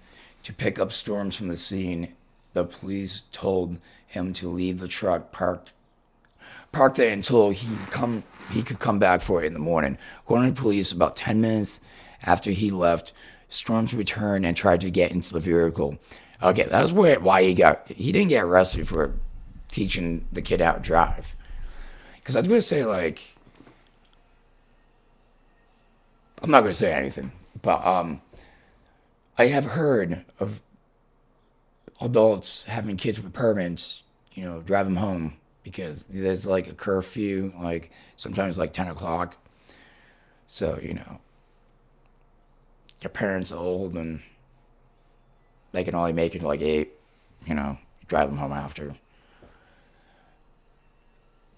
to pick up Storms from the scene. The police told him to leave the truck parked there until he could come back for it in the morning. According to police, about 10 minutes after he left, Storms returned and tried to get into the vehicle. Okay, that's why he didn't get arrested for teaching the kid how to drive. Because I was going to say, like, I'm not going to say anything, but I have heard of adults having kids with permits, drive them home because there's like a curfew, like sometimes like 10 o'clock. So, your parents are old and they can only make it to like 8, drive them home after.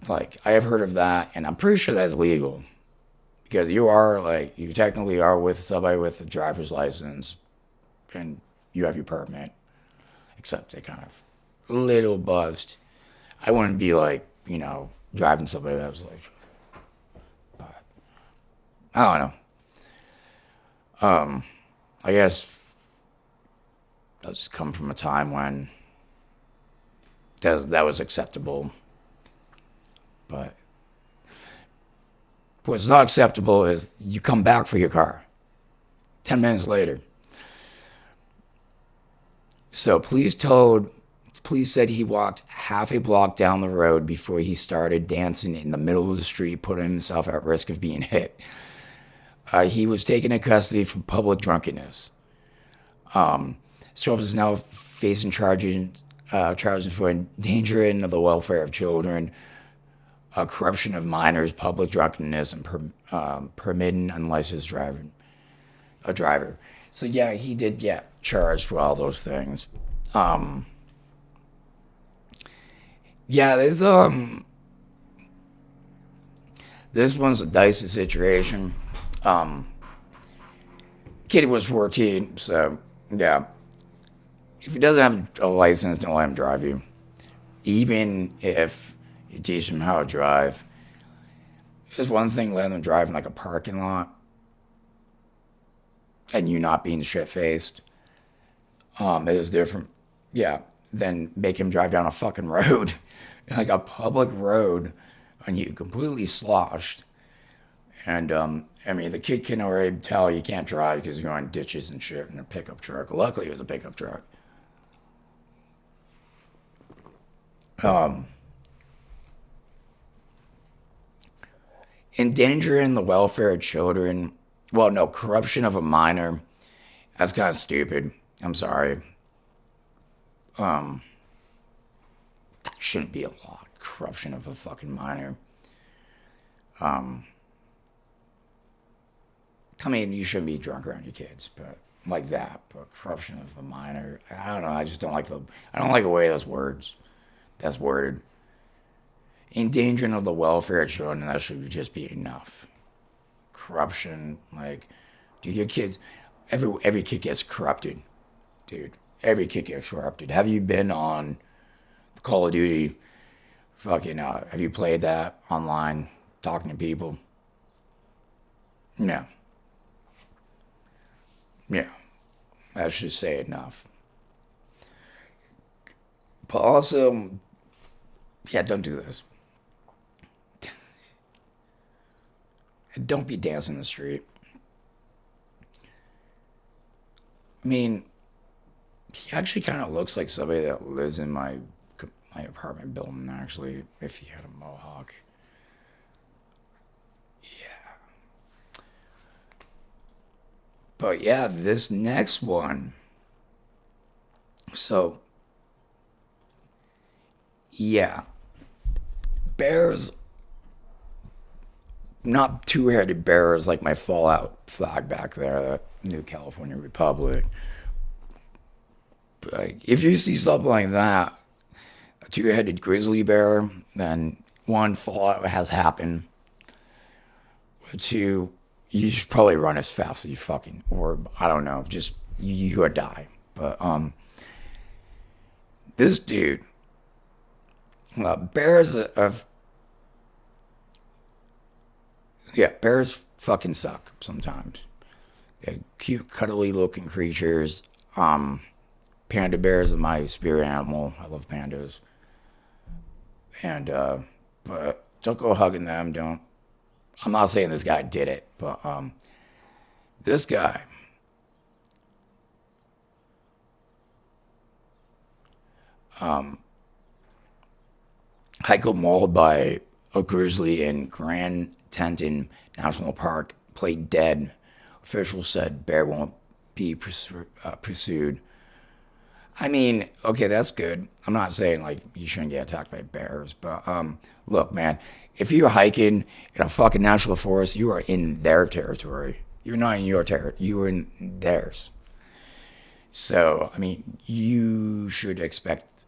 Like, I have heard of that, and I'm pretty sure that's legal. Because you technically are with somebody with a driver's license, and you have your permit. Except they kind of a little buzzed. I wouldn't be like, driving somebody that was like, but I don't know. I guess that just come from a time when that was acceptable. But what's not acceptable is you come back for your car 10 minutes later. So police said he walked half a block down the road before he started dancing in the middle of the street, putting himself at risk of being hit. He was taken into custody for public drunkenness. Storms is now facing charges for endangering the welfare of children, corruption of minors, public drunkenness, and permitting unlicensed driver. So yeah, he did get charged for all those things. Yeah, this one's a dicey situation. Kid was 14, so yeah. If he doesn't have a license, don't let him drive you. Even if you teach him how to drive. There's one thing letting them drive in like a parking lot and you not being shit-faced. It is different, yeah, than make him drive down a fucking road, like a public road, and you completely sloshed. And, the kid can already tell you can't drive because you're on ditches and shit in a pickup truck. Luckily, it was a pickup truck. Endangering the welfare of children. Well, no, corruption of a minor. That's kind of stupid. I'm sorry. That shouldn't be a law. Corruption of a fucking minor. You shouldn't be drunk around your kids, but like that. But corruption of a minor. I don't know. I just don't like the way that's worded. Endangering of the welfare of children, that should just be enough. Corruption, dude, your kids, every kid gets corrupted, dude. Every kid gets corrupted. Have you been on Call of Duty? Have you played that online, talking to people? No. Yeah, that should say enough. But also, yeah, don't do this. Don't be dancing in the street. He actually kind of looks like somebody that lives in my apartment building, actually, if he had a mohawk. Yeah. But yeah, this next one. So, yeah. Bears, not two-headed bears like my Fallout flag back there, that New California Republic. But if you see something like that, a two-headed grizzly bear, then one, Fallout has happened. Two, you should probably run as fast as you fucking, or I don't know, just you would die. But this dude, bears of yeah, bears fucking suck sometimes. They're cute, cuddly looking creatures. Panda bears are my spirit animal. I love pandas. And but don't go hugging them. Don't. I'm not saying this guy did it, but this guy hike mauled by a grizzly in Grand Teton National Park, played dead. Officials said bear won't be pursued. I mean, okay, that's good. I'm not saying like you shouldn't get attacked by bears, but look, man, if you're hiking in a fucking national forest, you are in their territory. You're not in your territory. You're in theirs. So, I mean, you should expect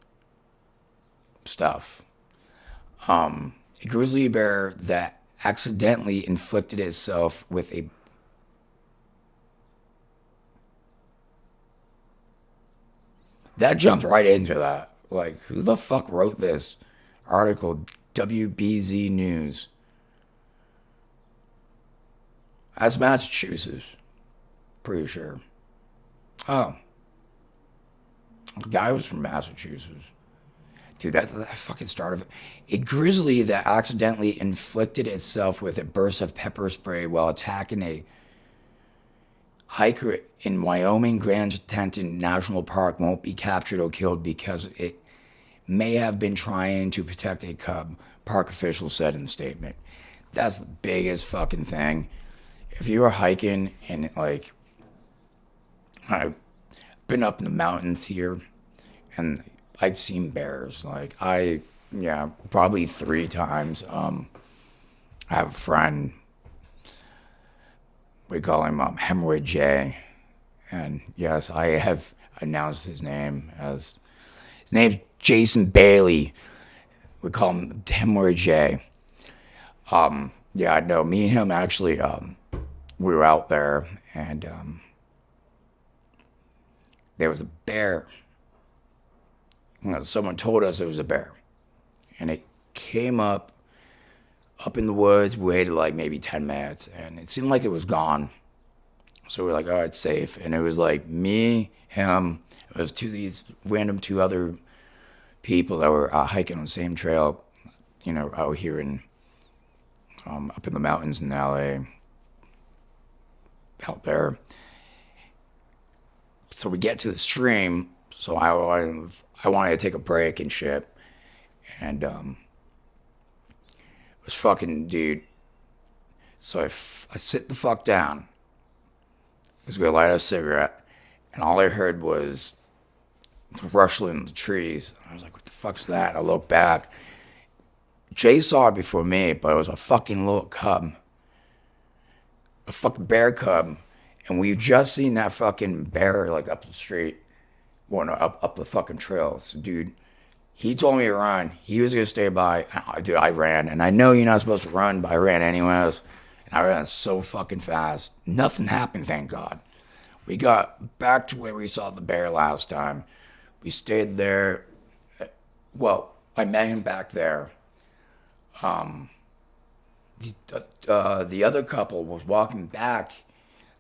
stuff. A grizzly bear that accidentally inflicted itself with a that jumped right into that. Like, who the fuck wrote this article? WBZ News. That's Massachusetts. Pretty sure. Oh, the guy was from Massachusetts. Dude, that fucking started. A grizzly that accidentally inflicted itself with a burst of pepper spray while attacking a hiker in Wyoming Grand Teton National Park won't be captured or killed because it may have been trying to protect a cub, park officials said in the statement. That's the biggest fucking thing. If you are hiking and like, I've been up in the mountains here and I've seen bears. Yeah, probably 3 times. I have a friend, we call him Hemorrhoid J. And yes, I have announced his name's Jason Bailey. We call him Hemorrhoid J. Yeah, I know. Me and him actually, we were out there, and there was a bear. Someone told us it was a bear, and it came up in the woods. We waited like maybe 10 minutes, and it seemed like it was gone. So we're like, oh, it's safe. And it was like me, him. It was these random 2 other people that were hiking on the same trail, out here in up in the mountains in LA, out there. So we get to the stream. So I wanted to take a break and shit, and it was fucking dude. So I sit the fuck down. I was gonna light a cigarette, and all I heard was rustling in the trees. I was like, "What the fuck's that?" I looked back. Jay saw it before me, but it was a fucking little cub, a fucking bear cub, and we've just seen that fucking bear like up the street. Well, no, up the fucking trails, dude. He told me to run. He was gonna stay by. Dude, I ran, and I know you're not supposed to run, but I ran anyways. And I ran so fucking fast. Nothing happened, thank God. We got back to where we saw the bear last time. We stayed there. Well, I met him back there. The other couple was walking back.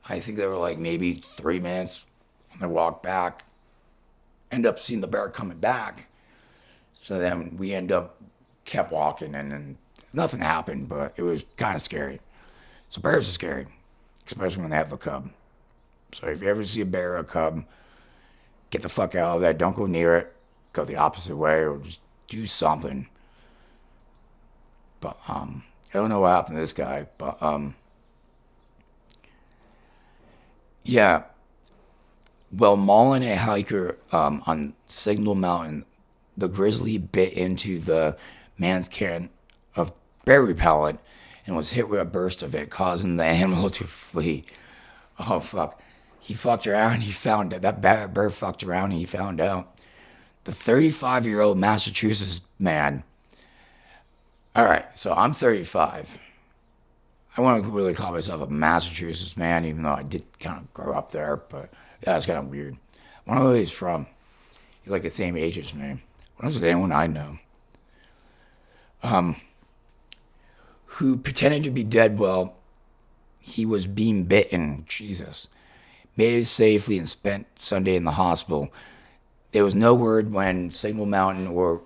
I think they were like maybe 3 minutes. And they walked back. End up seeing the bear coming back. So then we kept walking, and then nothing happened, but it was kind of scary. So bears are scary, especially when they have a cub. So if you ever see a bear or a cub, get the fuck out of there. Don't go near it. Go the opposite way, or just do something. But I don't know what happened to this guy, but yeah. Well, mauling a hiker on Signal Mountain, the grizzly bit into the man's can of bear repellent and was hit with a burst of it, causing the animal to flee. Oh, fuck. He fucked around. He found out. That bear fucked around and he found out. The 35-year-old Massachusetts man. All right, so I'm 35. I wouldn't really call myself a Massachusetts man, even though I did kind of grow up there, but yeah, it's kind of weird. I wonder where he's from. He's like the same age as me. What was anyone I know? Who pretended to be dead while he was being bitten. Jesus. Made it safely and spent Sunday in the hospital. There was no word when Signal Mountain or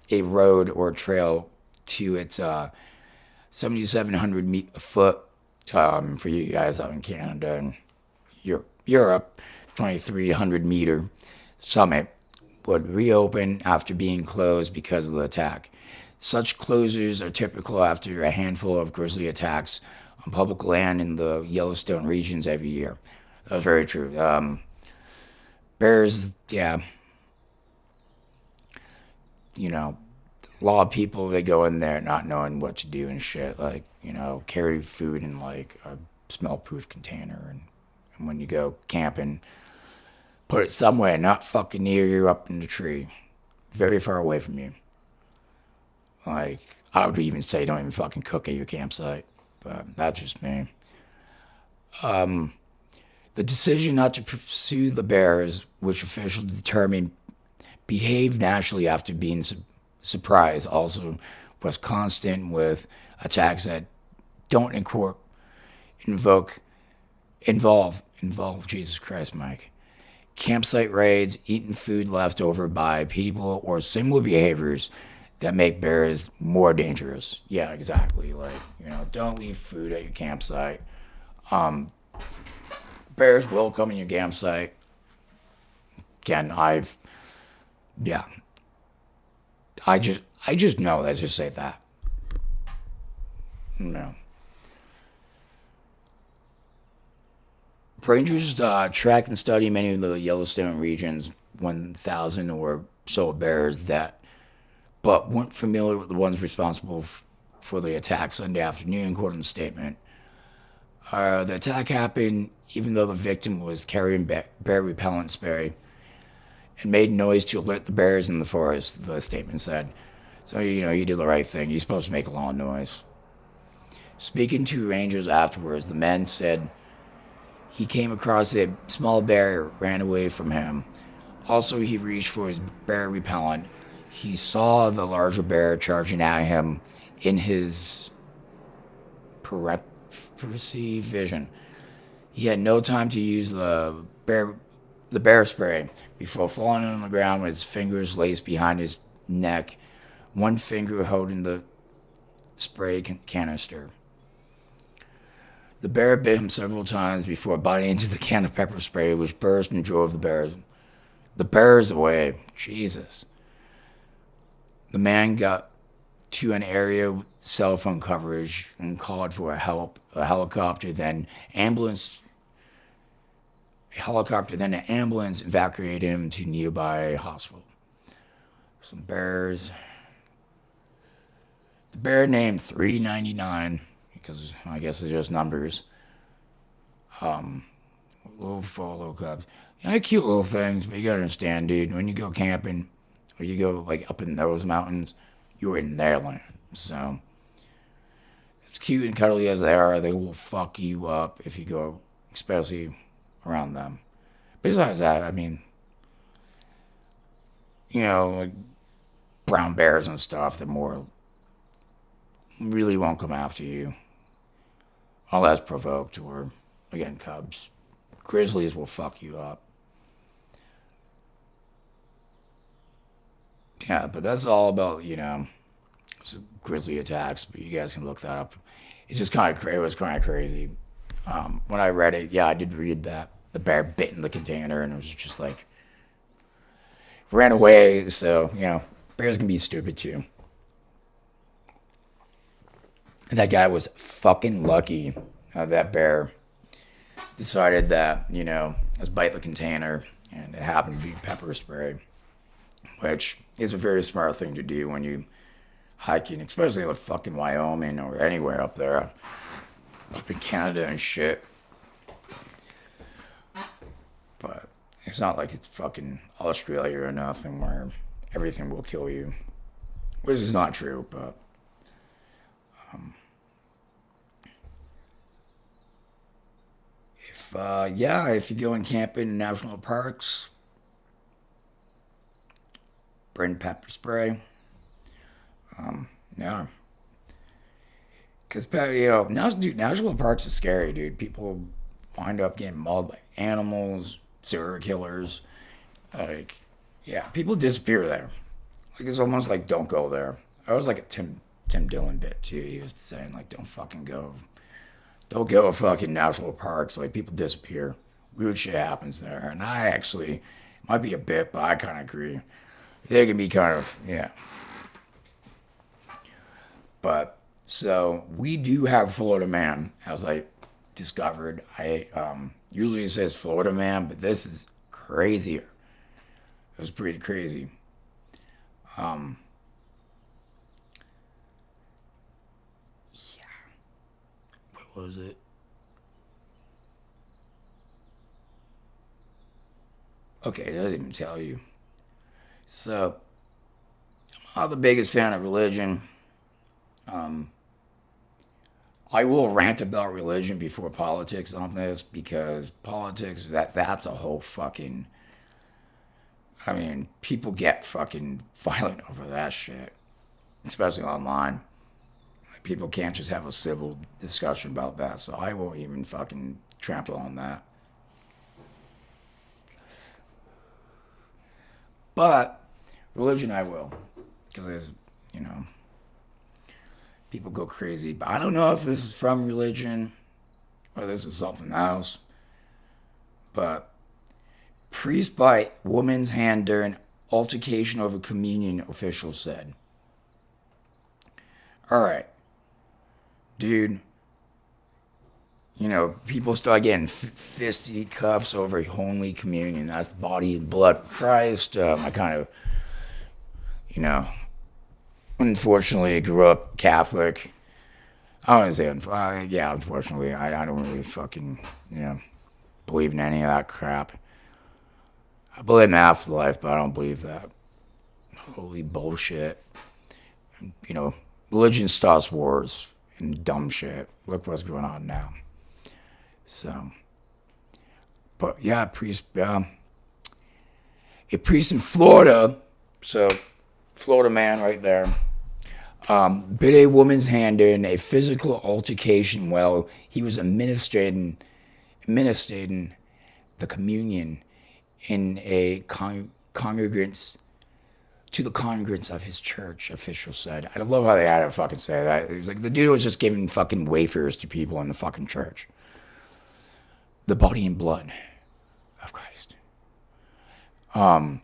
a road or trail to its 7,700 foot for you guys out in Canada and Europe, 2,300 meter summit would reopen after being closed because of the attack. Such closures are typical after a handful of grizzly attacks on public land in the Yellowstone regions every year. That was very true. Bears, yeah. You know, a lot of people, they go in there not knowing what to do and shit. Like, carry food in like a smell-proof container. And when you go camping, put it somewhere not fucking near you up in the tree. Very far away from you. Like, I would even say don't even fucking cook at your campsite. But that's just me. The decision not to pursue the bears, which officials determined behaved naturally after being surprised, also was constant with attacks that don't involve Jesus Christ, Mike. Campsite raids, eating food left over by people, or similar behaviors that make bears more dangerous. Yeah, exactly. Like, don't leave food at your campsite. Bears will come in your campsite. Again, I just know. Let's just say that. No. Rangers track and study many of the Yellowstone region's 1,000 or so bears but weren't familiar with the ones responsible for the attack Sunday afternoon, according to the statement. The attack happened even though the victim was carrying bear repellent spray and made noise to alert the bears in the forest, the statement said. So, you did the right thing. You're supposed to make a lot of noise. Speaking to rangers afterwards, the men said he came across a small bear, ran away from him. Also, he reached for his bear repellent. He saw the larger bear charging at him in his perceived vision. He had no time to use the bear spray before falling on the ground with his fingers laced behind his neck, one finger holding the spray canister. The bear bit him several times before biting into the can of pepper spray, which burst and drove the bears away. Jesus. The man got to an area with cell phone coverage and called for a helicopter, then an ambulance evacuated him to nearby hospital. Some bears. The bear named 399, because I guess it's just numbers. Little cubs. Yeah, cute little things, but you gotta understand, dude, when you go camping, or you go like up in those mountains, you're in their land. So, as cute and cuddly as they are, they will fuck you up if you go, especially around them. Besides that, I mean, like brown bears and stuff, that more really won't come after you unless provoked, or again, cubs. Grizzlies will fuck you up. Yeah, but that's all about, grizzly attacks, but you guys can look that up. It's just it was kind of crazy. When I read it, yeah, I did read that the bear bit in the container, and it was just like, ran away. So, bears can be stupid too. And that guy was fucking lucky. That bear decided that, let's bite the container, and it happened to be pepper spray, which is a very smart thing to do when you hiking, especially like fucking Wyoming or anywhere up there, up in Canada and shit. But it's not like it's fucking Australia or nothing where everything will kill you, which is not true, but If you go and camping in national parks, bring pepper spray. Yeah. Because, national parks are scary, dude. People wind up getting mauled by animals, serial killers. Like, yeah, people disappear there. Like, it's almost like, don't go there. I was like a Tim Dillon bit, too. He was saying, like, don't fucking go. Don't go to fucking national parks. Like, people disappear. Weird shit happens there. And I actually, might be a bit, but I kind of agree. They can be kind of, yeah. But, so, we do have Florida Man, as I discovered. Usually it says Florida Man, but this is crazier. It was pretty crazy. Yeah. What was it? Okay, I didn't even tell you. So, I'm not the biggest fan of religion. I will rant about religion before politics on this because politics, that's a whole fucking. I mean, people get fucking violent over that shit, especially online. Like, people can't just have a civil discussion about that, so I won't even fucking trample on that. But religion, I will, because you know, people go crazy. But I don't know if this is from religion or this is something else. But priest bite woman's hand during altercation over communion, officials said. All right, dude. You know, people start getting fisticuffs over Holy Communion. That's the body and blood of Christ. I kind of, you know, unfortunately grew up Catholic. I don't want to say, yeah, unfortunately, I don't really fucking, believe in any of that crap. I believe in the afterlife, but I don't believe that. Holy bullshit. Religion starts wars and dumb shit. Look what's going on now. So, but yeah, a priest in Florida, so Florida man right there, bit a woman's hand in a physical altercation while he was administrating the communion in a congregants to the congregants of his church, officials said. I love how they had to fucking say that. It was like the dude was just giving fucking wafers to people in the fucking church. The body and blood of Christ. The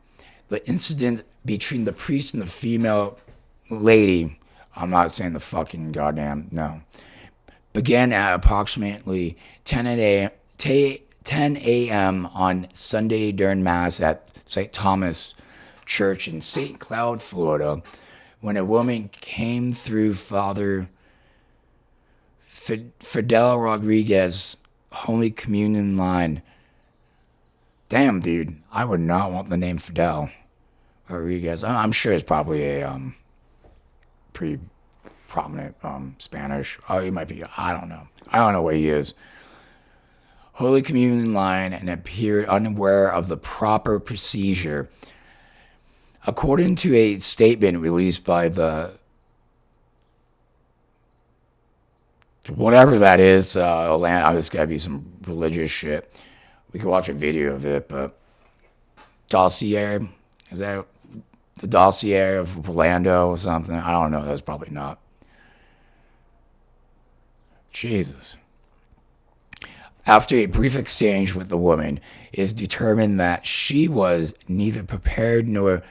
incident between the priest and the female lady, I'm not saying the fucking goddamn, no, began at approximately 10 a.m. on Sunday during Mass at St. Thomas Church in St. Cloud, Florida, when a woman came through Father Fidel Rodriguez Holy Communion line. Damn, dude, I would not want the name Fidel Rodriguez. I'm sure it's probably a pretty prominent Spanish. Oh, he might be. I don't know. I don't know what he is. Holy Communion line and appeared unaware of the proper procedure. According to a statement released by the whatever that is, this gotta be some religious shit. We could watch a video of it, but dossier, is that the dossier of Orlando or something? I don't know. That's probably not. Jesus. After a brief exchange with the woman, it is determined that she was neither prepared nor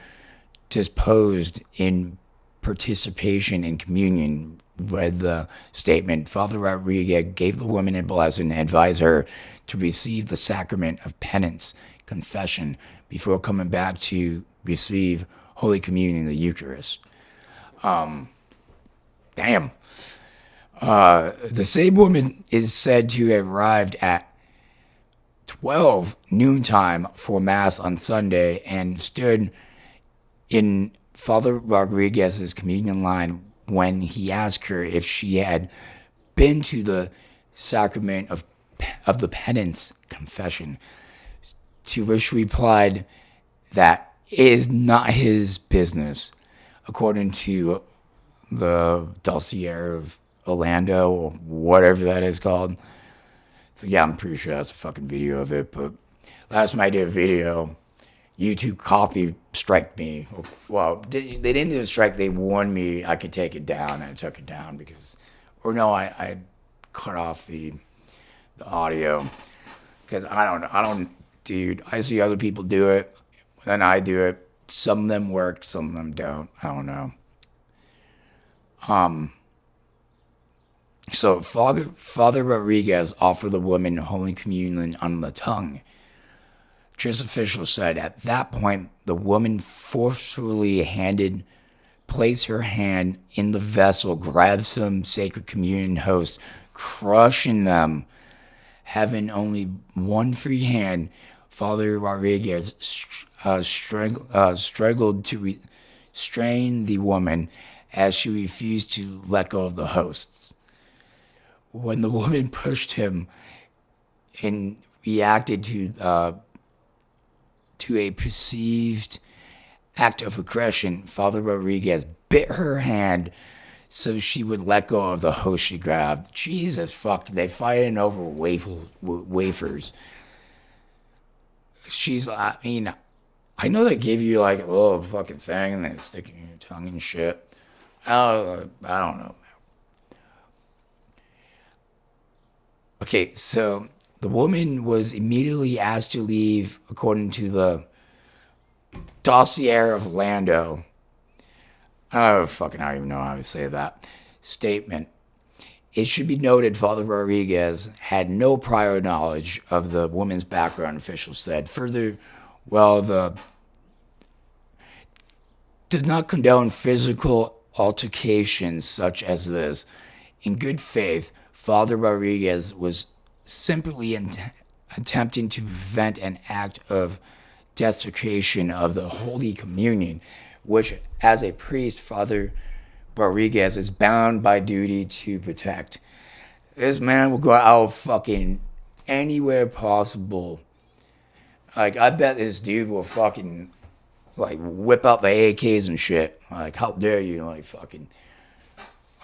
disposed in participation in communion. Read the statement. Father Rodriguez gave the woman a blessing and advised her to receive the sacrament of penance, confession, before coming back to receive Holy Communion, the Eucharist. Damn. The same woman is said to have arrived at 12 noontime for Mass on Sunday and stood in Father Rodriguez's communion line when he asked her if she had been to the sacrament of the penance confession. To which we replied that it is not his business, according to the dossier of Orlando, or whatever that is called. So yeah, I'm pretty sure that's a fucking video of it. But last time I did a video, YouTube copy striked me. Well, they didn't do a strike. They warned me I could take it down, and I took it down because, or no, I cut off the audio because I don't, dude. I see other people do it, then I do it. Some of them work, some of them don't. I don't know. So Father Rodriguez offered the woman Holy Communion on the tongue. Church officials said at that point the woman forcefully placed her hand in the vessel, grabbed some sacred communion hosts, crushing them. Having only one free hand, Father Rodriguez struggled to restrain the woman as she refused to let go of the hosts. When the woman pushed him and reacted to a perceived act of aggression, Father Rodriguez bit her hand so she would let go of the host she grabbed. Jesus fuck, they fighting over wafers. I mean, I know they give you like a little fucking thing and they stick it in your tongue and shit. I don't know. Okay, so the woman was immediately asked to leave, according to the dossier of Orlando. I don't even know how to say that statement. It should be noted Father Rodriguez had no prior knowledge of the woman's background, officials said. Further, does not condone physical altercations such as this. In good faith, Father Rodriguez was simply attempting to prevent an act of desecration of the Holy Communion, which, as a priest, Father Rodriguez is bound by duty to protect. This man will go out fucking anywhere possible. Like, I bet this dude will fucking, like, whip out the AKs and shit. Like, how dare you, like, fucking...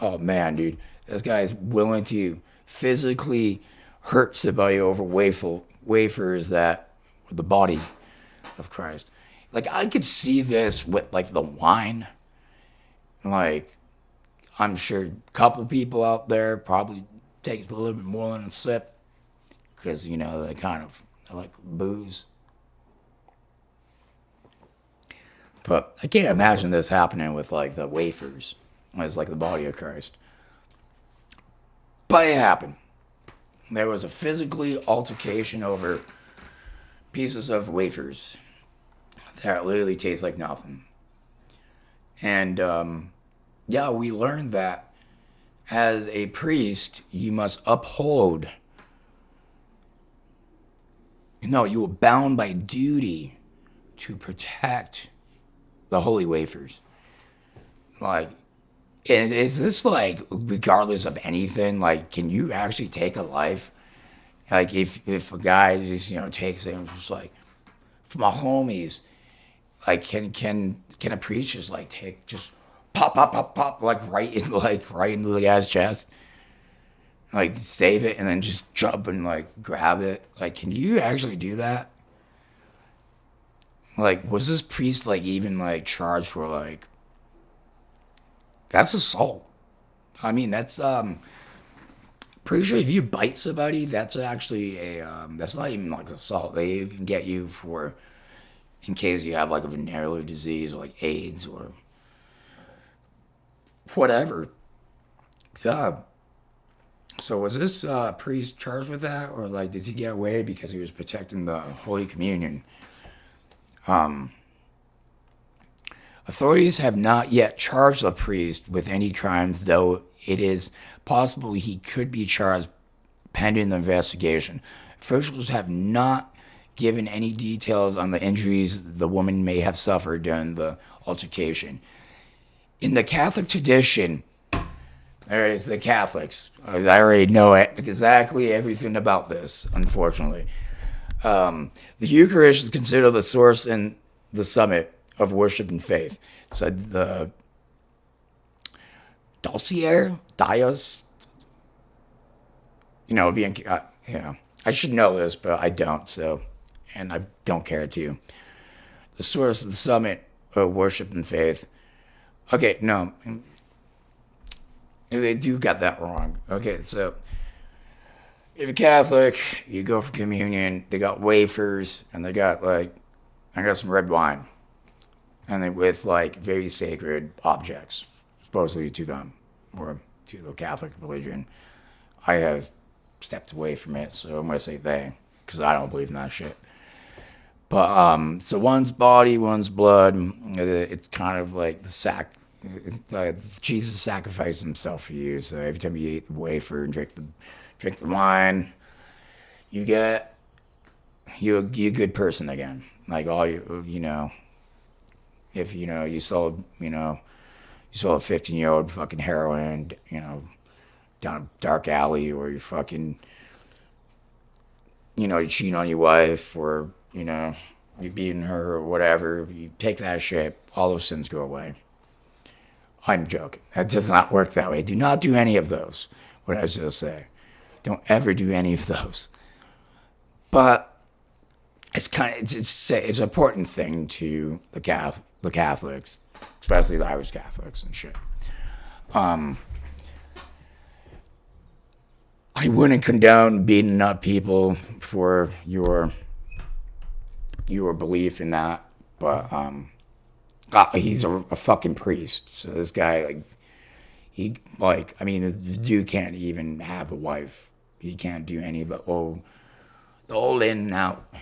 Oh, man, dude. This guy's willing to physically hurt somebody over wafers that... the body of Christ. Like, I could see this with, like, the wine. Like, I'm sure a couple people out there probably takes a little bit more than a sip. Because, you know, they like booze. But I can't imagine this happening with, like, the wafers. It's like the body of Christ. But it happened. There was a physically altercation over pieces of wafers that literally taste like nothing. And, yeah, we learned that as a priest, you must uphold. No, you are bound by duty to protect the holy wafers. Like, and is this like, regardless of anything, like, can you actually take a life? Like, if a guy just, you know, takes it and just like, for my homies, like, can a priest just like take, just pop, like right into the guy's chest? Like, save it and then just jump and like grab it? Like, can you actually do that? Like, was this priest like even like charged for like, that's assault. I mean, that's pretty sure if you bite somebody, that's actually that's not even like assault. They even get you for, in case you have like a venereal disease or like AIDS or whatever. So was this priest charged with that, or like did he get away because he was protecting the Holy Communion? Authorities have not yet charged the priest with any crimes, though it is possible he could be charged pending the investigation. Officials have not given any details on the injuries the woman may have suffered during the altercation. In the Catholic tradition, there is the Catholics. I already know exactly everything about this, unfortunately. The Eucharist is considered the source and the summit of worship and faith, said the Dossier Dias. Being I should know this, but I don't. So, and I don't care to. The source of the summit of worship and faith. Okay, no, they do got that wrong. Okay, so if you're Catholic, you go for communion. They got wafers, and I got some red wine, and they with like very sacred objects, supposedly to them or to the Catholic religion. I have stepped away from it, so I'm gonna say they, because I don't believe in that shit. But so one's body, one's blood. It's kind of like Jesus sacrificed himself for you. So every time you eat the wafer and drink the wine, you're a good person again. Like all if you sold a 15-year-old fucking heroin, down a dark alley, or you fucking you cheat on your wife, or you beating her or whatever, you take that shit, all those sins go away. I'm joking. That does not work that way. Do not do any of those. What I was just say. Don't ever do any of those. But it's it's an important thing to the Catholics, especially the Irish Catholics and shit. I wouldn't condone beating up people for your belief in that, but he's a fucking priest. So this guy, this dude can't even have a wife. He can't do any of the old in and out.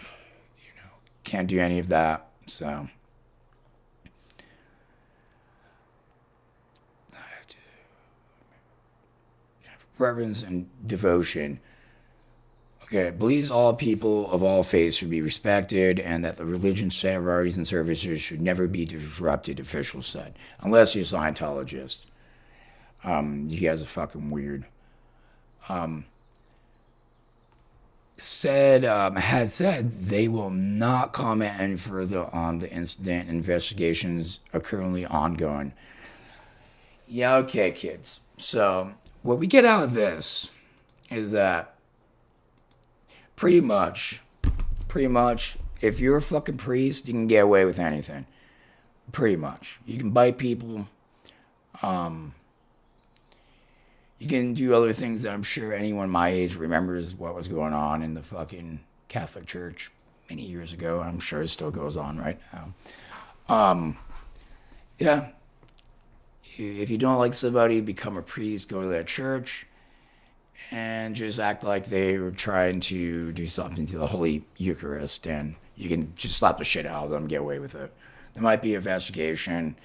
Can't do any of that. So reverence and devotion. Okay, believes all people of all faiths should be respected, and that the religious ceremonies and services should never be disrupted, officials said. Unless you're a Scientologist. You guys are fucking weird. Had said they will not comment any further on the incident. Investigations are currently ongoing. Yeah, okay, kids. So, what we get out of this is that pretty much, if you're a fucking priest, you can get away with anything. Pretty much. You can bite people. You can do other things that I'm sure anyone my age remembers what was going on in the fucking Catholic Church many years ago. I'm sure it still goes on right now. Yeah. If you don't like somebody, become a priest, go to that church, and just act like they were trying to do something to the Holy Eucharist, and you can just slap the shit out of them, get away with it. There might be an investigation.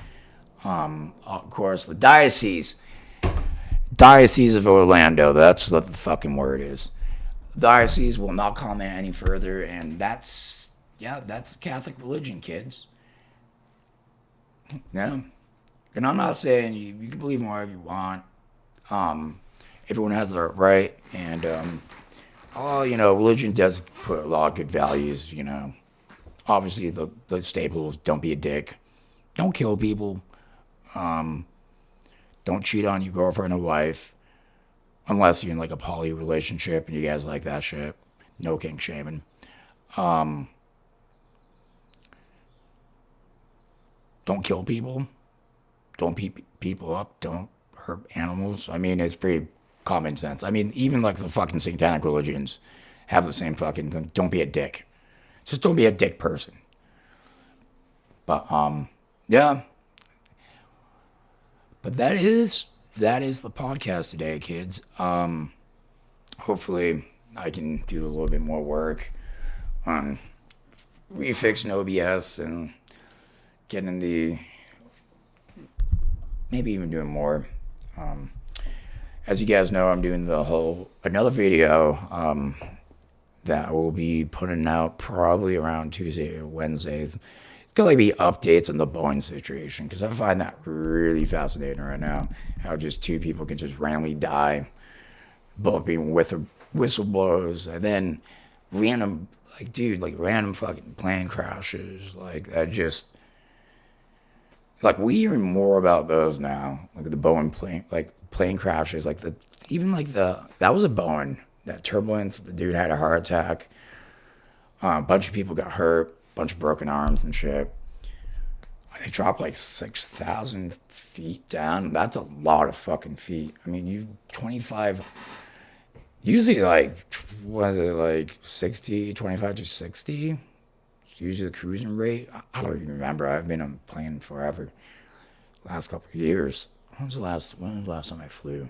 Of course, the Diocese of Orlando, that's what the fucking word is. The Diocese will not comment any further, and that's the Catholic religion, kids. Yeah. And I'm not saying you can believe in whatever you want. Everyone has their right, and religion does put a lot of good values. Obviously the staples: don't be a dick, don't kill people, don't cheat on your girlfriend or wife, unless you're in like a poly relationship and you guys like that shit. No kink shaming. Don't kill people. Don't beat people up. Don't hurt animals. It's pretty common sense. Even like the fucking satanic religions have the same fucking thing. Don't be a dick. Just don't be a dick person. But yeah. But that is the podcast today, kids. Hopefully I can do a little bit more work on refixing OBS and getting maybe even doing more. As you guys know, I'm doing another video that will be putting out probably around Tuesday or Wednesdays. It's going to be updates on the Boeing situation, because I find that really fascinating right now. How just two people can just randomly die, both being whistleblowers, and then random, like, dude, like, random fucking plane crashes, like, that just, like, we hear more about those now, like, the Boeing plane, like, plane crashes, like, that was a Boeing, that turbulence, the dude had a heart attack, a bunch of people got hurt, a bunch of broken arms and shit. They dropped like 6,000 feet down. That's a lot of fucking feet. I mean, 25, usually like, what is it, like 60, 25 to 60? It's usually the cruising rate. I don't even remember. I've been on a plane forever. Last couple of years. When was the last time I flew?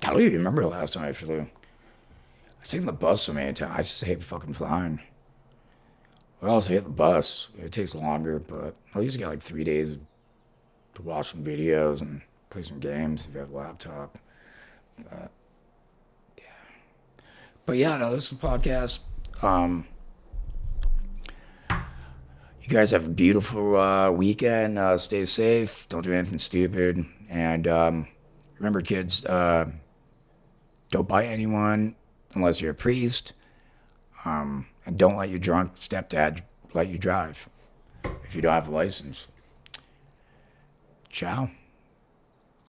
I don't even remember the last time I flew. I've taken the bus so many times. I just hate fucking flying. Well, I also hate the bus. It takes longer, but at least you got like 3 days to watch some videos and play some games if you have a laptop. But but yeah, no, this is a podcast. Um, you guys have a beautiful weekend. Stay safe. Don't do anything stupid. And remember, kids, don't bite anyone unless you're a priest. And don't let your drunk stepdad let you drive if you don't have a license. Ciao.